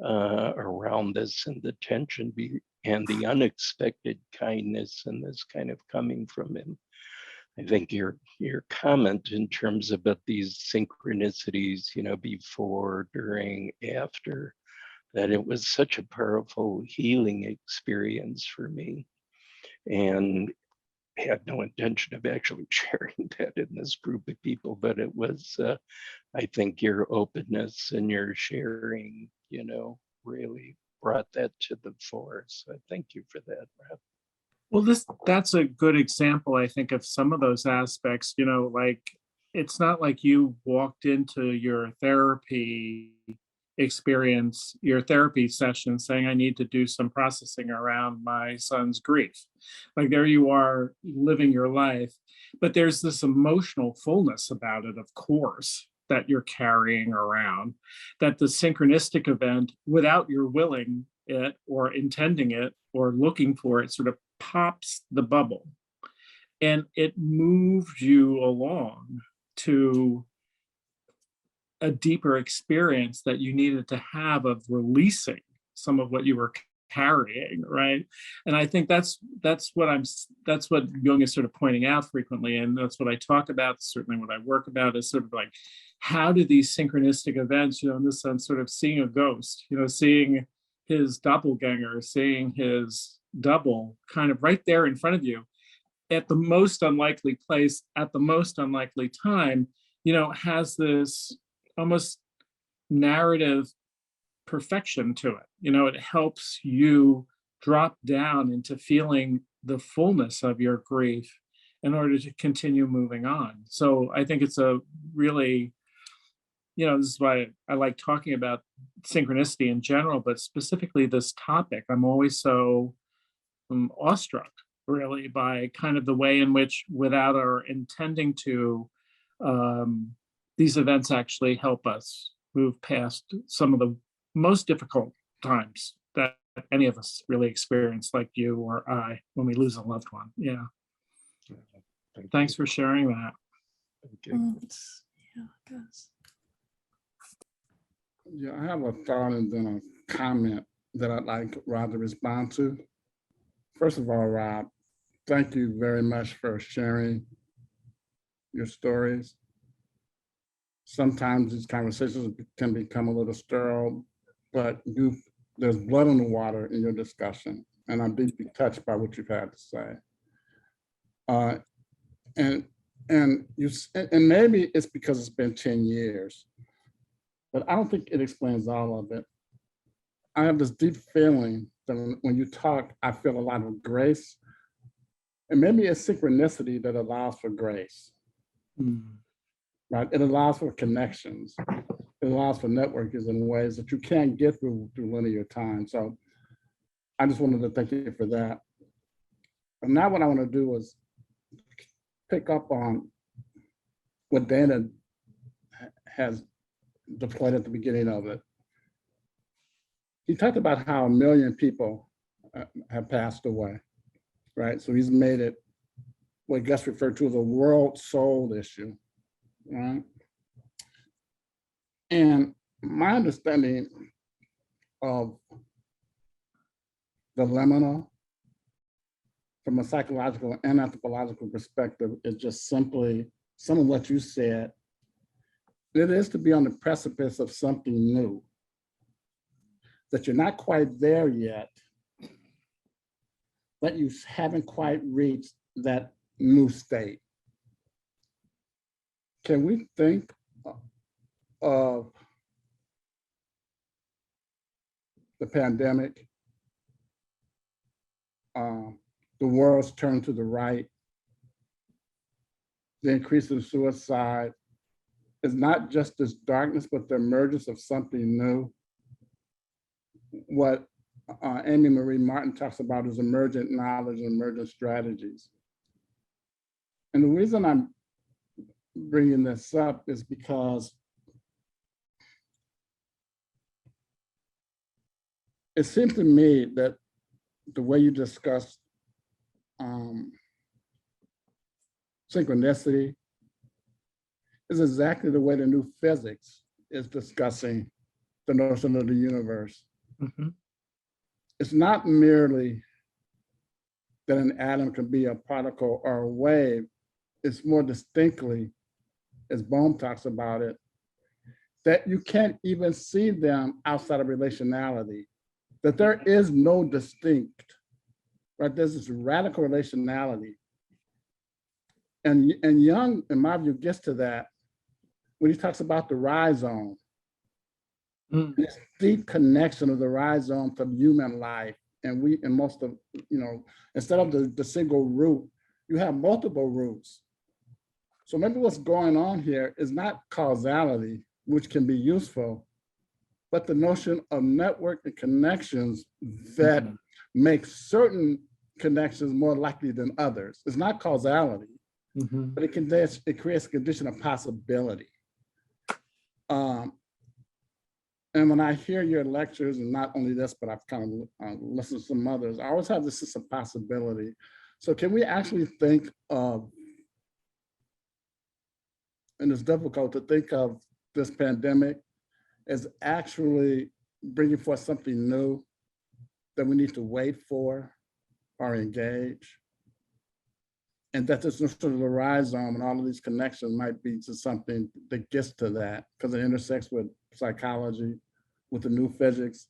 around this and the tension and the unexpected kindness and this kind of coming from him. I think your comment in terms about these synchronicities, you know, before, during, after, that it was such a powerful healing experience for me. And I had no intention of actually sharing that in this group of people, but it was, I think your openness and your sharing, you know, really brought that to the fore. So thank you for that, Rob. Well, that's a good example, I think, of some of those aspects, you know, like it's not like you walked into your therapy experience, your therapy session saying, I need to do some processing around my son's grief. Like there you are living your life, but there's this emotional fullness about it, of course, that you're carrying around, that the synchronistic event, without your willing it or intending it or looking for it, sort of pops the bubble and it moved you along to a deeper experience that you needed to have of releasing some of what you were carrying, right? And I think that's what Jung is sort of pointing out frequently, and that's what I talk about, certainly what I work about, is sort of like, how do these synchronistic events, you know, in this sense, sort of seeing a ghost, you know, seeing his doppelganger, seeing his double kind of right there in front of you at the most unlikely place, at the most unlikely time, you know, has this almost narrative perfection to it. You know, it helps you drop down into feeling the fullness of your grief in order to continue moving on. So I think it's a really, you know, this is why I like talking about synchronicity in general, but specifically this topic. I'm always so awestruck, really, by kind of the way in which, without our intending to, these events actually help us move past some of the most difficult times that any of us really experience, like you or I, when we lose a loved one. Yeah. Thanks for sharing that. Thank you. Yeah, it does. Yeah, I have a thought and then a comment that I'd like Rob to respond to. First of all, Rob, thank you very much for sharing your stories. Sometimes these conversations can become a little sterile, but there's blood in the water in your discussion, and I'm deeply touched by what you've had to say. And maybe it's because it's been 10 years, but I don't think it explains all of it. I have this deep feeling that when you talk, I feel a lot of grace, and maybe it's synchronicity that allows for grace. Right? It allows for connections. It allows for networking in ways that you can't get through linear time. So I just wanted to thank you for that. And now what I want to do is pick up on what Dana has deployed at the beginning of it. He talked about how 1 million people have passed away, right? So he's made it what Gus referred to as a world soul issue, right? And my understanding of the liminal from a psychological and anthropological perspective is just simply some of what you said. It is to be on the precipice of something new, that you're not quite there yet, but you haven't quite reached that new state. Can we think of the pandemic, the world's turn to the right, the increase in suicide is not just this darkness, but the emergence of something new. What Amy Marie Martin talks about is emergent knowledge and emergent strategies. And the reason I'm bringing this up is because it seems to me that the way you discuss synchronicity is exactly the way the new physics is discussing the notion of the universe. It's not merely that an atom can be a particle or a wave. It's more distinctly, as Bohm talks about it, that you can't even see them outside of relationality, that there is no distinct, right? There's this radical relationality. And Jung, in my view, gets to that when he talks about the rhizome, this deep connection of the rhizome to human life. And most of, instead of the single root, you have multiple roots. So maybe what's going on here is not causality, which can be useful, but the notion of network and connections that make certain connections more likely than others. It's not causality, but it creates a condition of possibility. And when I hear your lectures, and not only this, but I've kind of listened to some others, I always have this sense of possibility. So can we actually think of, and it's difficult to think of this pandemic as actually bringing forth something new that we need to wait for or engage? And that this notion of the rhizome and all of these connections might be to something that gets to that, because it intersects with psychology, with the new physics,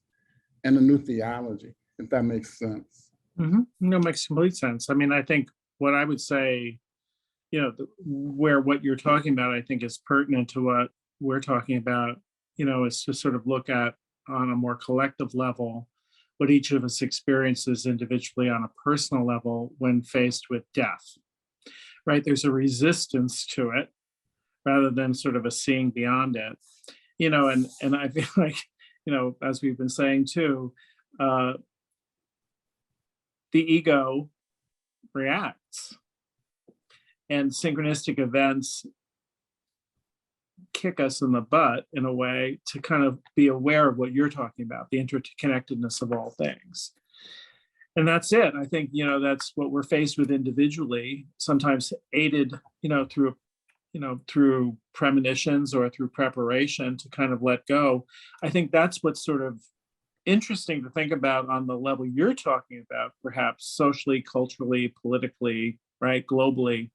and the new theology, if that makes sense. No, it makes complete sense. I mean, I think what I would say, where what you're talking about, I think is pertinent to what we're talking about, is to sort of look at on a more collective level what each of us experiences individually on a personal level when faced with death, right? There's a resistance to it rather than sort of a seeing beyond it, and I feel like, as we've been saying too, the ego reacts, and synchronistic events kick us in the butt in a way to kind of be aware of what you're talking about, the interconnectedness of all things. And that's it. I think, that's what we're faced with individually, sometimes aided, through premonitions or through preparation to kind of let go. I think that's what's sort of interesting to think about on the level you're talking about, perhaps socially, culturally, politically, right, globally.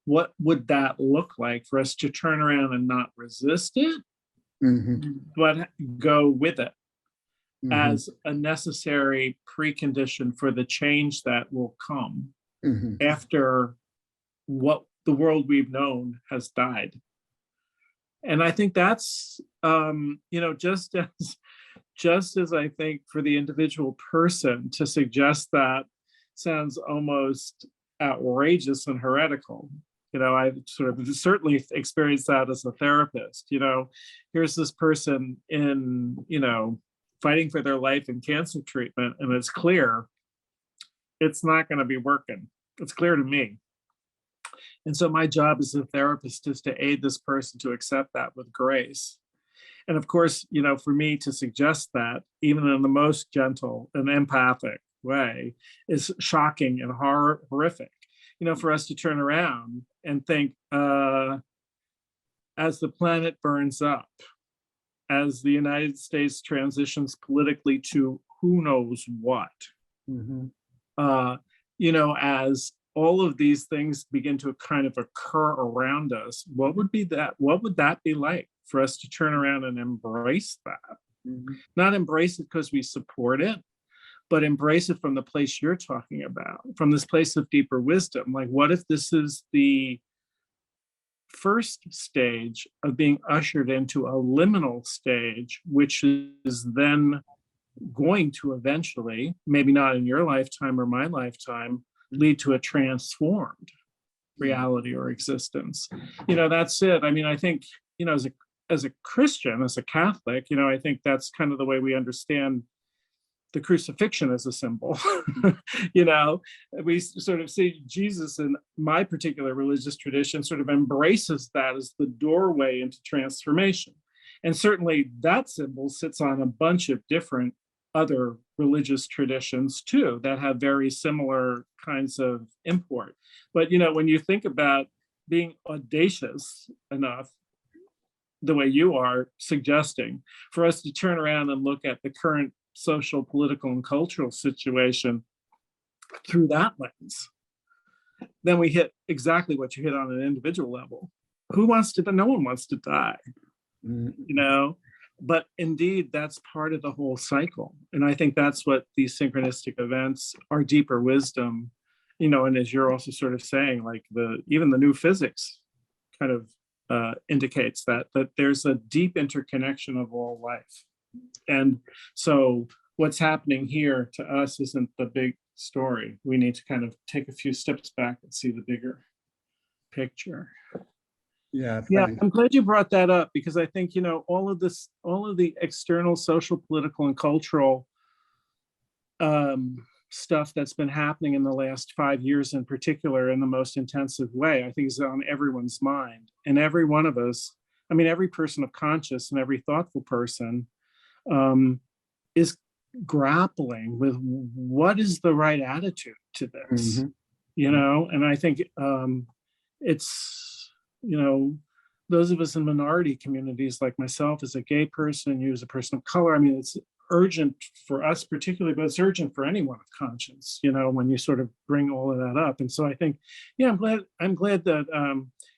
What would that look like for us to turn around and not resist it, but go with it as a necessary precondition for the change that will come after what the world we've known has died? And I think that's, just as I think for the individual person to suggest that sounds almost outrageous and heretical. I've sort of certainly experienced that as a therapist. Here's this person in, fighting for their life in cancer treatment, and it's clear it's not going to be working. It's clear to me. And so my job as a therapist is to aid this person to accept that with grace. And of course, for me to suggest that, even in the most gentle and empathic way, is shocking and horrific. For us to turn around and think, as the planet burns up, as the United States transitions politically to who knows what, as all of these things begin to kind of occur around us, what would that be like for us to turn around and embrace that? Not embrace it because we support it, but embrace it from the place you're talking about, from this place of deeper wisdom. Like, what if this is the first stage of being ushered into a liminal stage, which is then going to eventually, maybe not in your lifetime or my lifetime, lead to a transformed reality or existence? That's it. I mean, I think, as a Christian, as a Catholic, I think that's kind of the way we understand the crucifixion as a symbol. We sort of see Jesus in my particular religious tradition sort of embraces that as the doorway into transformation. And certainly that symbol sits on a bunch of different other religious traditions too, that have very similar kinds of import. But, when you think about being audacious enough, the way you are suggesting, for us to turn around and look at the current social, political, and cultural situation through that lens, then we hit exactly what you hit on an individual level. No one wants to die, but indeed that's part of the whole cycle. And I think that's what these synchronistic events are, deeper wisdom, and as you're also sort of saying, like even the new physics kind of indicates that there's a deep interconnection of all life. And so what's happening here to us isn't the big story. We need to kind of take a few steps back and see the bigger picture. Yeah, I'm glad you brought that up, because I think, all of the external social, political, and cultural stuff that's been happening in the last 5 years in particular, in the most intensive way, I think is on everyone's mind. And every one of us, every person of conscious and every thoughtful person is grappling with what is the right attitude to this, and I think it's, those of us in minority communities like myself as a gay person, you as a person of color, it's urgent for us particularly, but it's urgent for anyone of conscience, when you sort of bring all of that up. And so I think, I'm glad that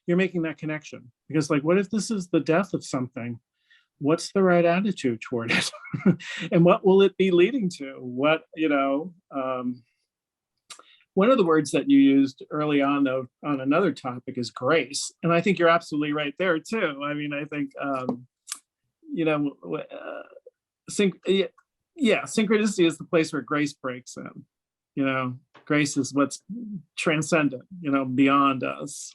you're making that connection, because what if this is the death of something? What's the right attitude toward it? And what will it be leading to? One of the words that you used early on, though, on another topic is grace. And I think you're absolutely right there, too. I think, synchronicity is the place where grace breaks in. Grace is what's transcendent, beyond us.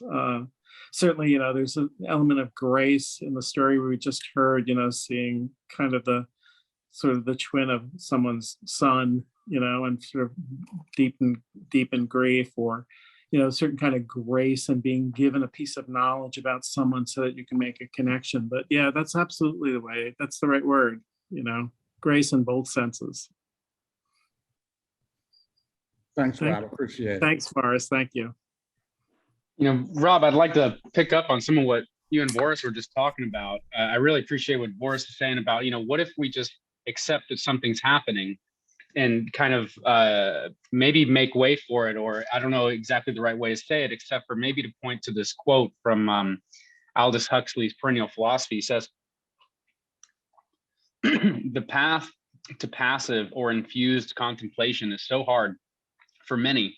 Certainly, there's an element of grace in the story we just heard, seeing kind of the twin of someone's son, and sort of deep in grief, or, certain kind of grace and being given a piece of knowledge about someone so that you can make a connection. But yeah, that's absolutely the way, that's the right word, grace in both senses. Thanks, Rob. Appreciate it. Thanks, Vorris. Thank you. Rob, I'd like to pick up on some of what you and Vorris were just talking about. I really appreciate what Vorris is saying about, what if we just accept that something's happening and kind of maybe make way for it, or I don't know exactly the right way to say it, except for maybe to point to this quote from Aldous Huxley's Perennial Philosophy. He says, the path to passive or infused contemplation is so hard for many,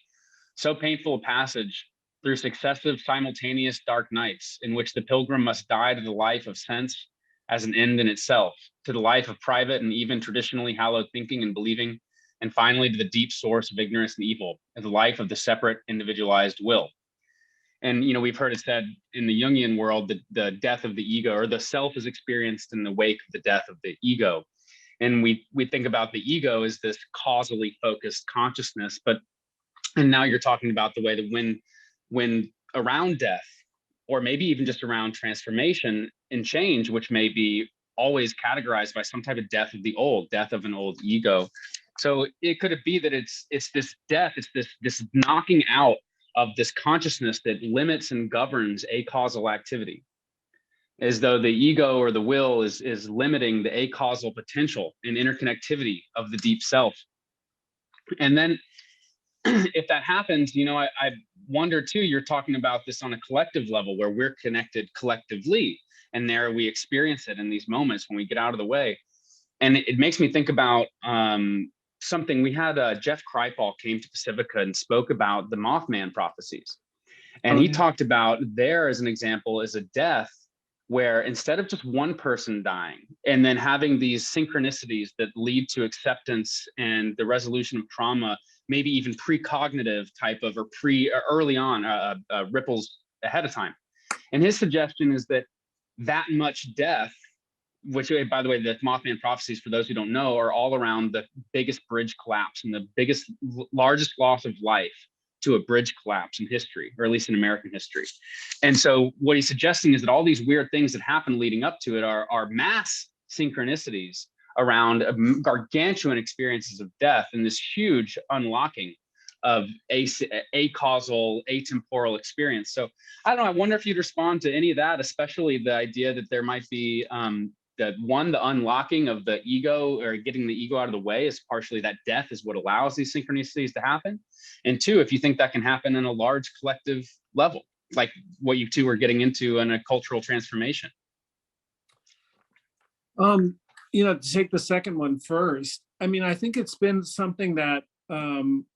so painful a passage through successive simultaneous dark nights in which the pilgrim must die to the life of sense as an end in itself, to the life of private and even traditionally hallowed thinking and believing, and finally to the deep source of ignorance and evil, the life of the separate individualized will. And we've heard it said in the Jungian world that the death of the ego, or the self, is experienced in the wake of the death of the ego. And we think about the ego as this causally focused consciousness, and now you're talking about the way that when around death, or maybe even just around transformation and change, which may be always categorized by some type of death of the old, death of an old ego. So could it be that it's this death, it's this knocking out of this consciousness that limits and governs acausal activity, as though the ego or the will is limiting the acausal potential and interconnectivity of the deep self. And then if that happens, I wonder too, you're talking about this on a collective level where we're connected collectively, and there we experience it in these moments when we get out of the way. And it makes me think about something we had. Jeff Kripal came to Pacifica and spoke about the Mothman prophecies. And he talked about there as an example is a death where instead of just one person dying and then having these synchronicities that lead to acceptance and the resolution of trauma, maybe even precognitive type of, or early on ripples ahead of time. And his suggestion is that much death, which, by the way, the Mothman prophecies, for those who don't know, are all around the biggest bridge collapse and the largest loss of life to a bridge collapse in history, or at least in American history. And so what he's suggesting is that all these weird things that happen leading up to it are mass synchronicities around gargantuan experiences of death and this huge unlocking of acausal, atemporal experience. So I don't know, I wonder if you'd respond to any of that, especially the idea that there might be the unlocking of the ego, or getting the ego out of the way, is partially that death is what allows these synchronicities to happen. And two, if you think that can happen in a large collective level, like what you two are getting into in a cultural transformation. To take the second one first, I think it's been something that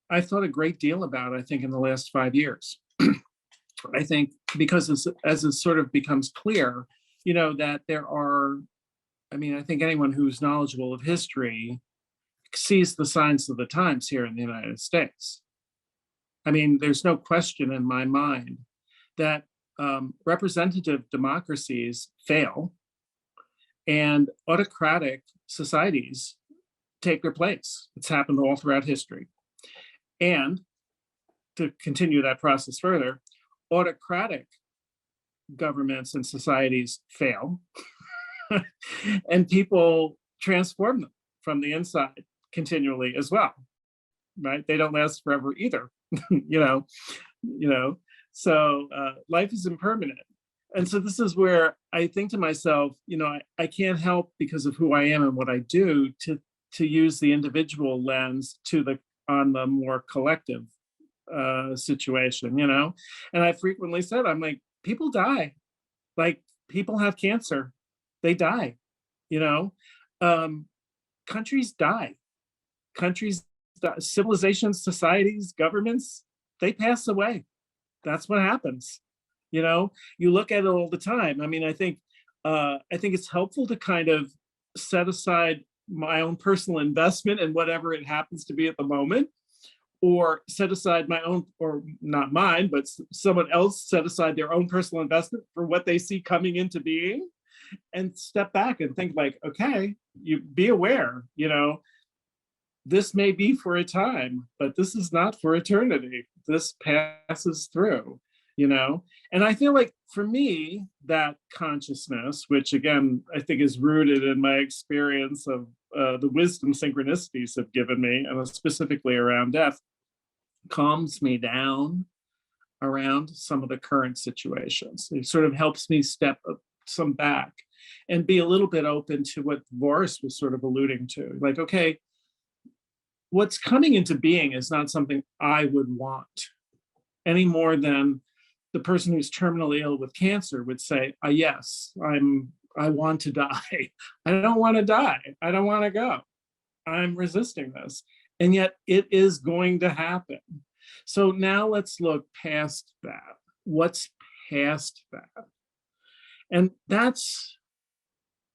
I've thought a great deal about, I think, in the last 5 years. I think because as it sort of becomes clear, that there are, I think anyone who's knowledgeable of history sees the signs of the times here in the United States. There's no question in my mind that representative democracies fail and autocratic societies take their place. It's happened all throughout history. And to continue that process further, autocratic governments and societies fail and people transform them from the inside continually as well, right? They don't last forever either, so life is impermanent. And so this is where I think to myself, I can't help, because of who I am and what I do, to use the individual lens on the more collective situation, And I frequently said, I'm like, people die, like people have cancer, they die, countries die, civilizations, societies, governments, they pass away. That's what happens. You look at it all the time. I think it's helpful to kind of set aside my own personal investment in whatever it happens to be at the moment, or set aside my own, or not mine, but someone else set aside their own personal investment for what they see coming into being, and step back and think like, okay, you be aware, this may be for a time, but this is not for eternity. This passes through, you know? And I feel like for me, that consciousness, which again, I think is rooted in my experience of the wisdom synchronicities have given me, and specifically around death, calms me down around some of the current situations. It sort of helps me step some back and be a little bit open to what Vorris was sort of alluding to. Like, okay, what's coming into being is not something I would want any more than the person who's terminally ill with cancer would say, yes, I want to die. I don't want to die. I don't want to go. I'm resisting this. And yet it is going to happen. So now let's look past that. What's past that? And that's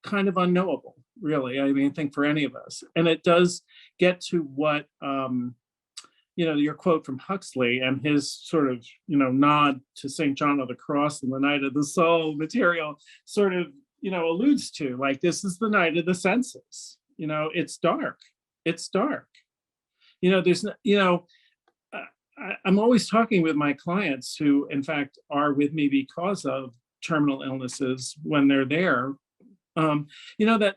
kind of unknowable, really. I mean, I think for any of us. And it does get to what, you know, your quote from Huxley and his sort of, you know, nod to St. John of the Cross and the night of the soul material sort of, you know, alludes to, like, this is the night of the senses. You know, it's dark. It's dark. You know, there's, you know, I'm always talking with my clients who, in fact, are with me because of terminal illnesses when they're there. You know, that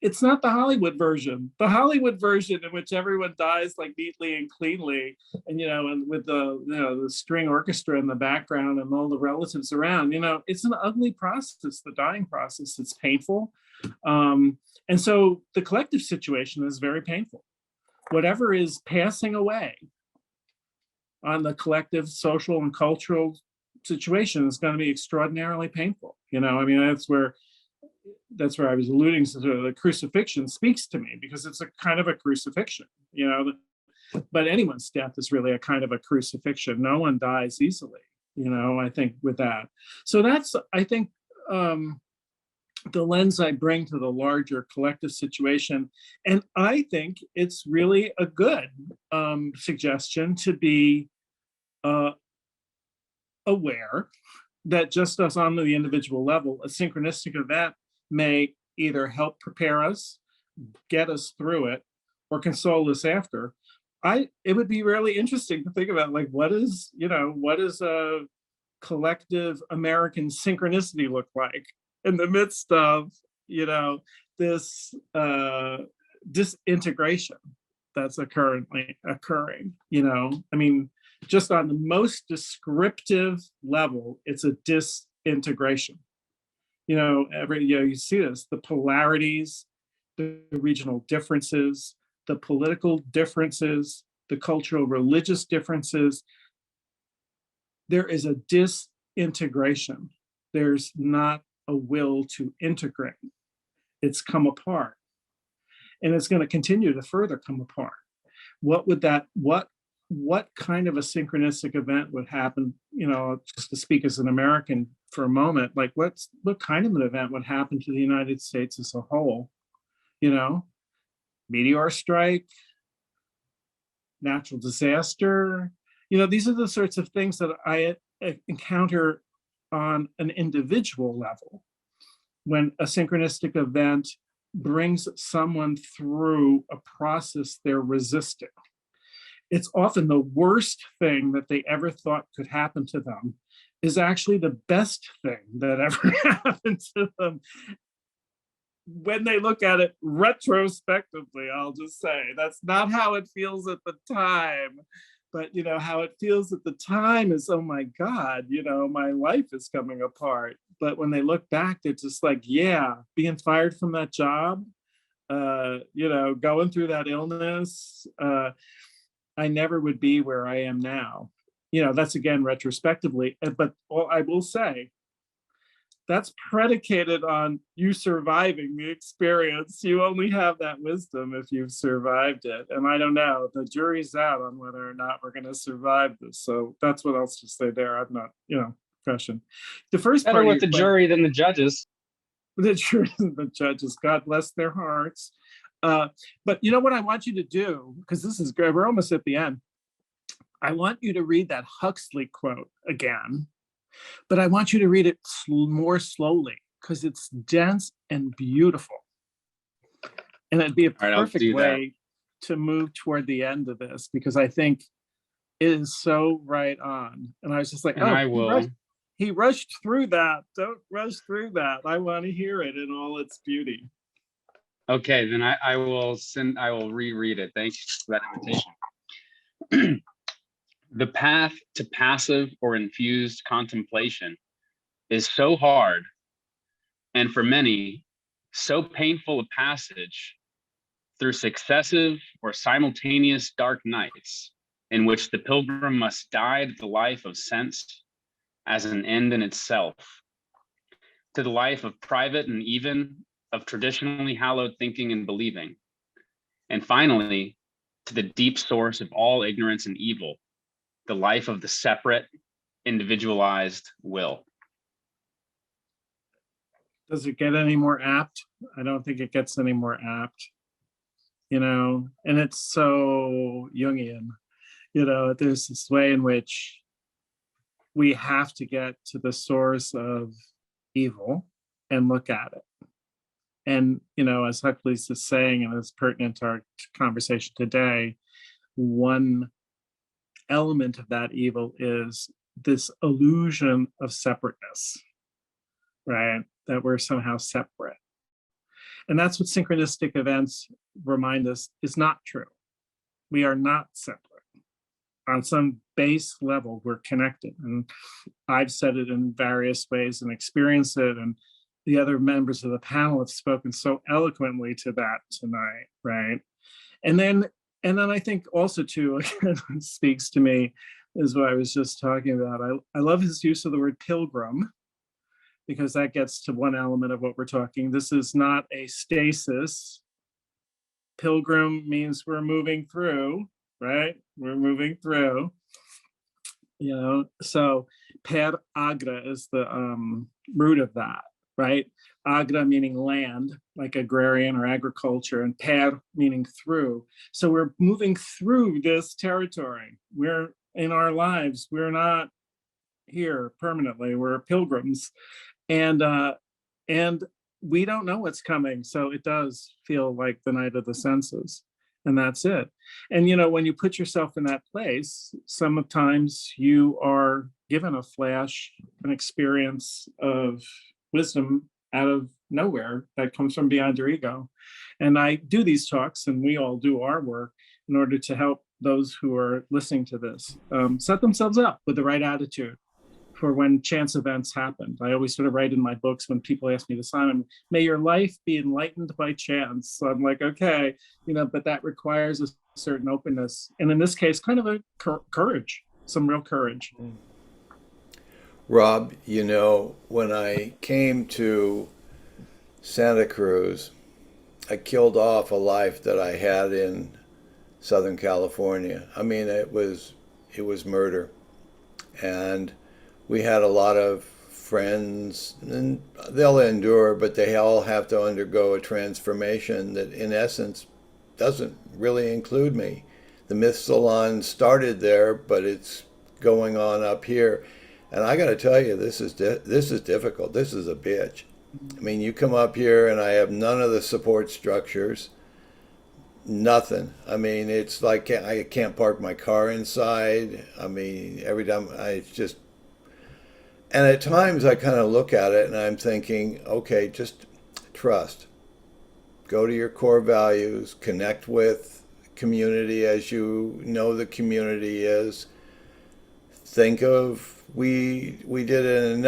it's not the Hollywood version. The Hollywood version in which everyone dies like neatly and cleanly, and you know, and with the, you know, the string orchestra in the background and all the relatives around. You know, it's an ugly process. The dying process. It's painful, and so the collective situation is very painful. Whatever is passing away on the collective social and cultural situation is going to be extraordinarily painful. You know, I mean, that's where I was alluding to. Sort of the crucifixion speaks to me because it's a kind of a crucifixion, you know, but anyone's death is really a kind of a crucifixion. No one dies easily, you know, I think with that. So that's, I think, the lens I bring to the larger collective situation. And I think it's really a good suggestion to be aware that just as on the individual level, a synchronistic event may either help prepare us, get us through it, or console us after. It would be really interesting to think about, like, what is a collective American synchronicity look like in the midst of, you know, this disintegration that's currently occurring, you know? I mean, just on the most descriptive level, it's a disintegration. You know, you see this, the polarities, the regional differences, the political differences, the cultural religious differences. There is a disintegration. There's not a will to integrate. It's come apart. And it's going to continue to further come apart. What kind of a synchronistic event would happen, you know, just to speak as an American for a moment, like what kind of an event would happen to the United States as a whole? You know, meteor strike, natural disaster, you know, these are the sorts of things that I encounter on an individual level when a synchronistic event brings someone through a process they're resisting. It's often the worst thing that they ever thought could happen to them is actually the best thing that ever happened to them. When they look at it retrospectively, I'll just say, that's not how it feels at the time. But, you know, how it feels at the time is, oh my God, you know, my life is coming apart. But when they look back, they're just like, yeah, being fired from that job, you know, going through that illness, I never would be where I am now. You know, that's again, retrospectively, but I will say, that's predicated on you surviving the experience. You only have that wisdom if you've survived it. And I don't know, the jury's out on whether or not we're going to survive this. So that's what else to say there. I'm not, you know, question. The first Better part with the jury than the judges. The jury and the judges, God bless their hearts. But you know what I want you to do, because this is good, we're almost at the end. I want you to read that Huxley quote again, but I want you to read it more slowly because it's dense and beautiful. And it'd be a All right, I'll perfect do that. way to move toward the end of this, because I think it is so right on. And I was just like, And oh, I will. he rushed through that. Don't rush through that. I want to hear it in all its beauty. Okay, then I will reread it. Thank you for that invitation. The path to passive or infused contemplation is so hard, and for many, so painful a passage through successive or simultaneous dark nights in which the pilgrim must die to the life of sense as an end in itself, to the life of private and even of traditionally hallowed thinking and believing, and finally, to the deep source of all ignorance and evil, the life of the separate, individualized will. Does it get any more apt? I don't think it gets any more apt, and it's so Jungian, there's this way in which we have to get to the source of evil and look at it. And, as Hopcke is saying, and it's pertinent to our conversation today, one element of that evil is this illusion of separateness, right? That we're somehow separate. And that's what synchronistic events remind us is not true. We are not separate. On some base level, we're connected. And I've said it in various ways and experienced it. And the other members of the panel have spoken so eloquently to that tonight, right? And then I think also too, speaks to me, is what I was just talking about. I love his use of the word pilgrim, because that gets to one element of what we're talking. This is not a stasis. Pilgrim means we're moving through, right? We're moving through, so per agra is the root of that, right? Agra meaning land, like agrarian or agriculture, and per meaning through. So we're moving through this territory. We're in our lives. We're not here permanently. We're pilgrims, and we don't know what's coming. So it does feel like the night of the senses, and that's it. And when you put yourself in that place, sometimes you are given a flash, an experience of wisdom out of nowhere that comes from beyond your ego. And I do these talks, and we all do our work in order to help those who are listening to this set themselves up with the right attitude for when chance events happen. I always sort of write in my books when people ask me to sign them, may your life be enlightened by chance. So I'm like, okay, but that requires a certain openness. And in this case, kind of a courage, some real courage. Rob, when I came to Santa Cruz, I killed off a life that I had in Southern California. I mean, it was murder. And we had a lot of friends, and they'll endure, but they all have to undergo a transformation that in essence doesn't really include me. The Myth Salon started there, but it's going on up here. And I got to tell you, this is difficult. This is a bitch. I mean, you come up here and I have none of the support structures, nothing. I mean, it's like I can't park my car inside. I mean, every time and at times I kind of look at it and I'm thinking, okay, just trust. Go to your core values, connect with community as you know the community is. Think of, we did in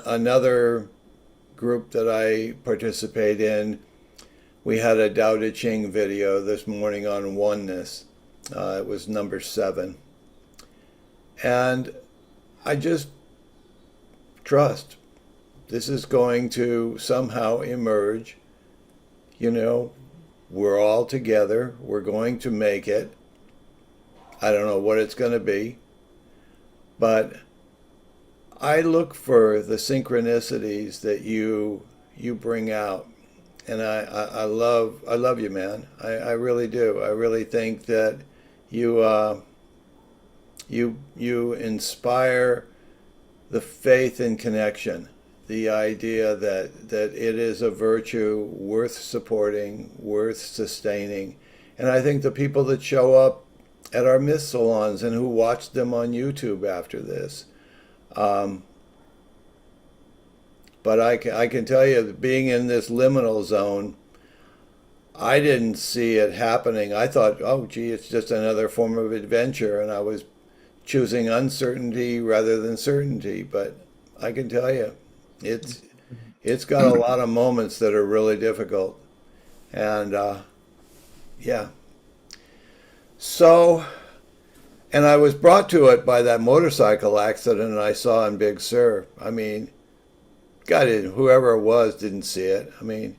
another group that I participate in, we had a Tao Te Ching video this morning on oneness. It was number 7. And I just trust this is going to somehow emerge. We're all together. We're going to make it. I don't know what it's going to be, but I look for the synchronicities that you bring out, and I love you, man. I really do. I really think that you inspire the faith and connection the idea that it is a virtue worth supporting, worth sustaining. And I think the people that show up at our myth salons and who watch them on YouTube after this. But I can tell you, that being in this liminal zone, I didn't see it happening. I thought, oh, gee, it's just another form of adventure. And I was choosing uncertainty rather than certainty. But I can tell you, it's got a lot of moments that are really difficult. And yeah. So, and I was brought to it by that motorcycle accident I saw in Big Sur. I mean, God, whoever it was didn't see it. I mean,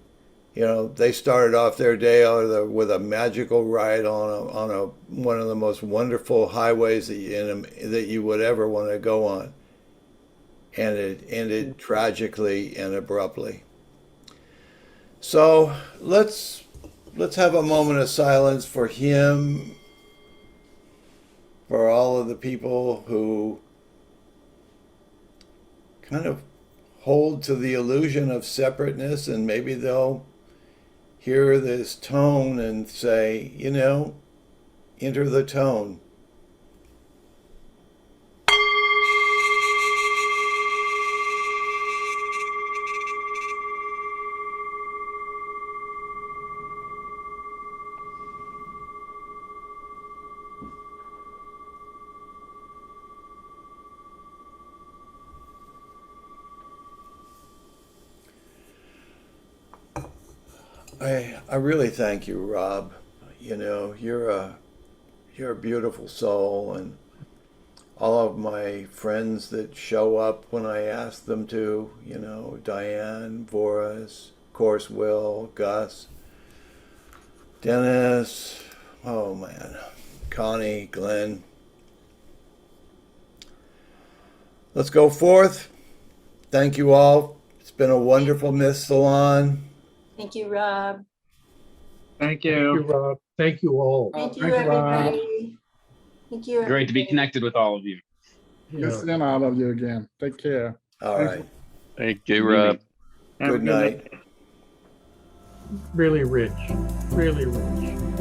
you know, they started off their day with a magical ride on one of the most wonderful highways that you would ever want to go on, and it ended tragically and abruptly. So let's have a moment of silence for him, for all of the people who kind of hold to the illusion of separateness, and maybe they'll hear this tone and say, you know, enter the tone. I really thank you, Rob. You know, you're a beautiful soul, and all of my friends that show up when I ask them to, you know, Dyane, Vorris, of course, Will, Gus, Dennis, oh man, Connie, Glenn. Let's go forth. Thank you all. It's been a wonderful Myth Salon. Thank you, Rob. Thank Thank you, you. Rob. Thank you all. Thank you, Thank you, Rob. everybody. Thank you. Great to be everybody. connected with all of you. Good seeing all of you again. Take care. All Thanks. right. Thank you, Rob. Have a Good night. Really rich, really rich.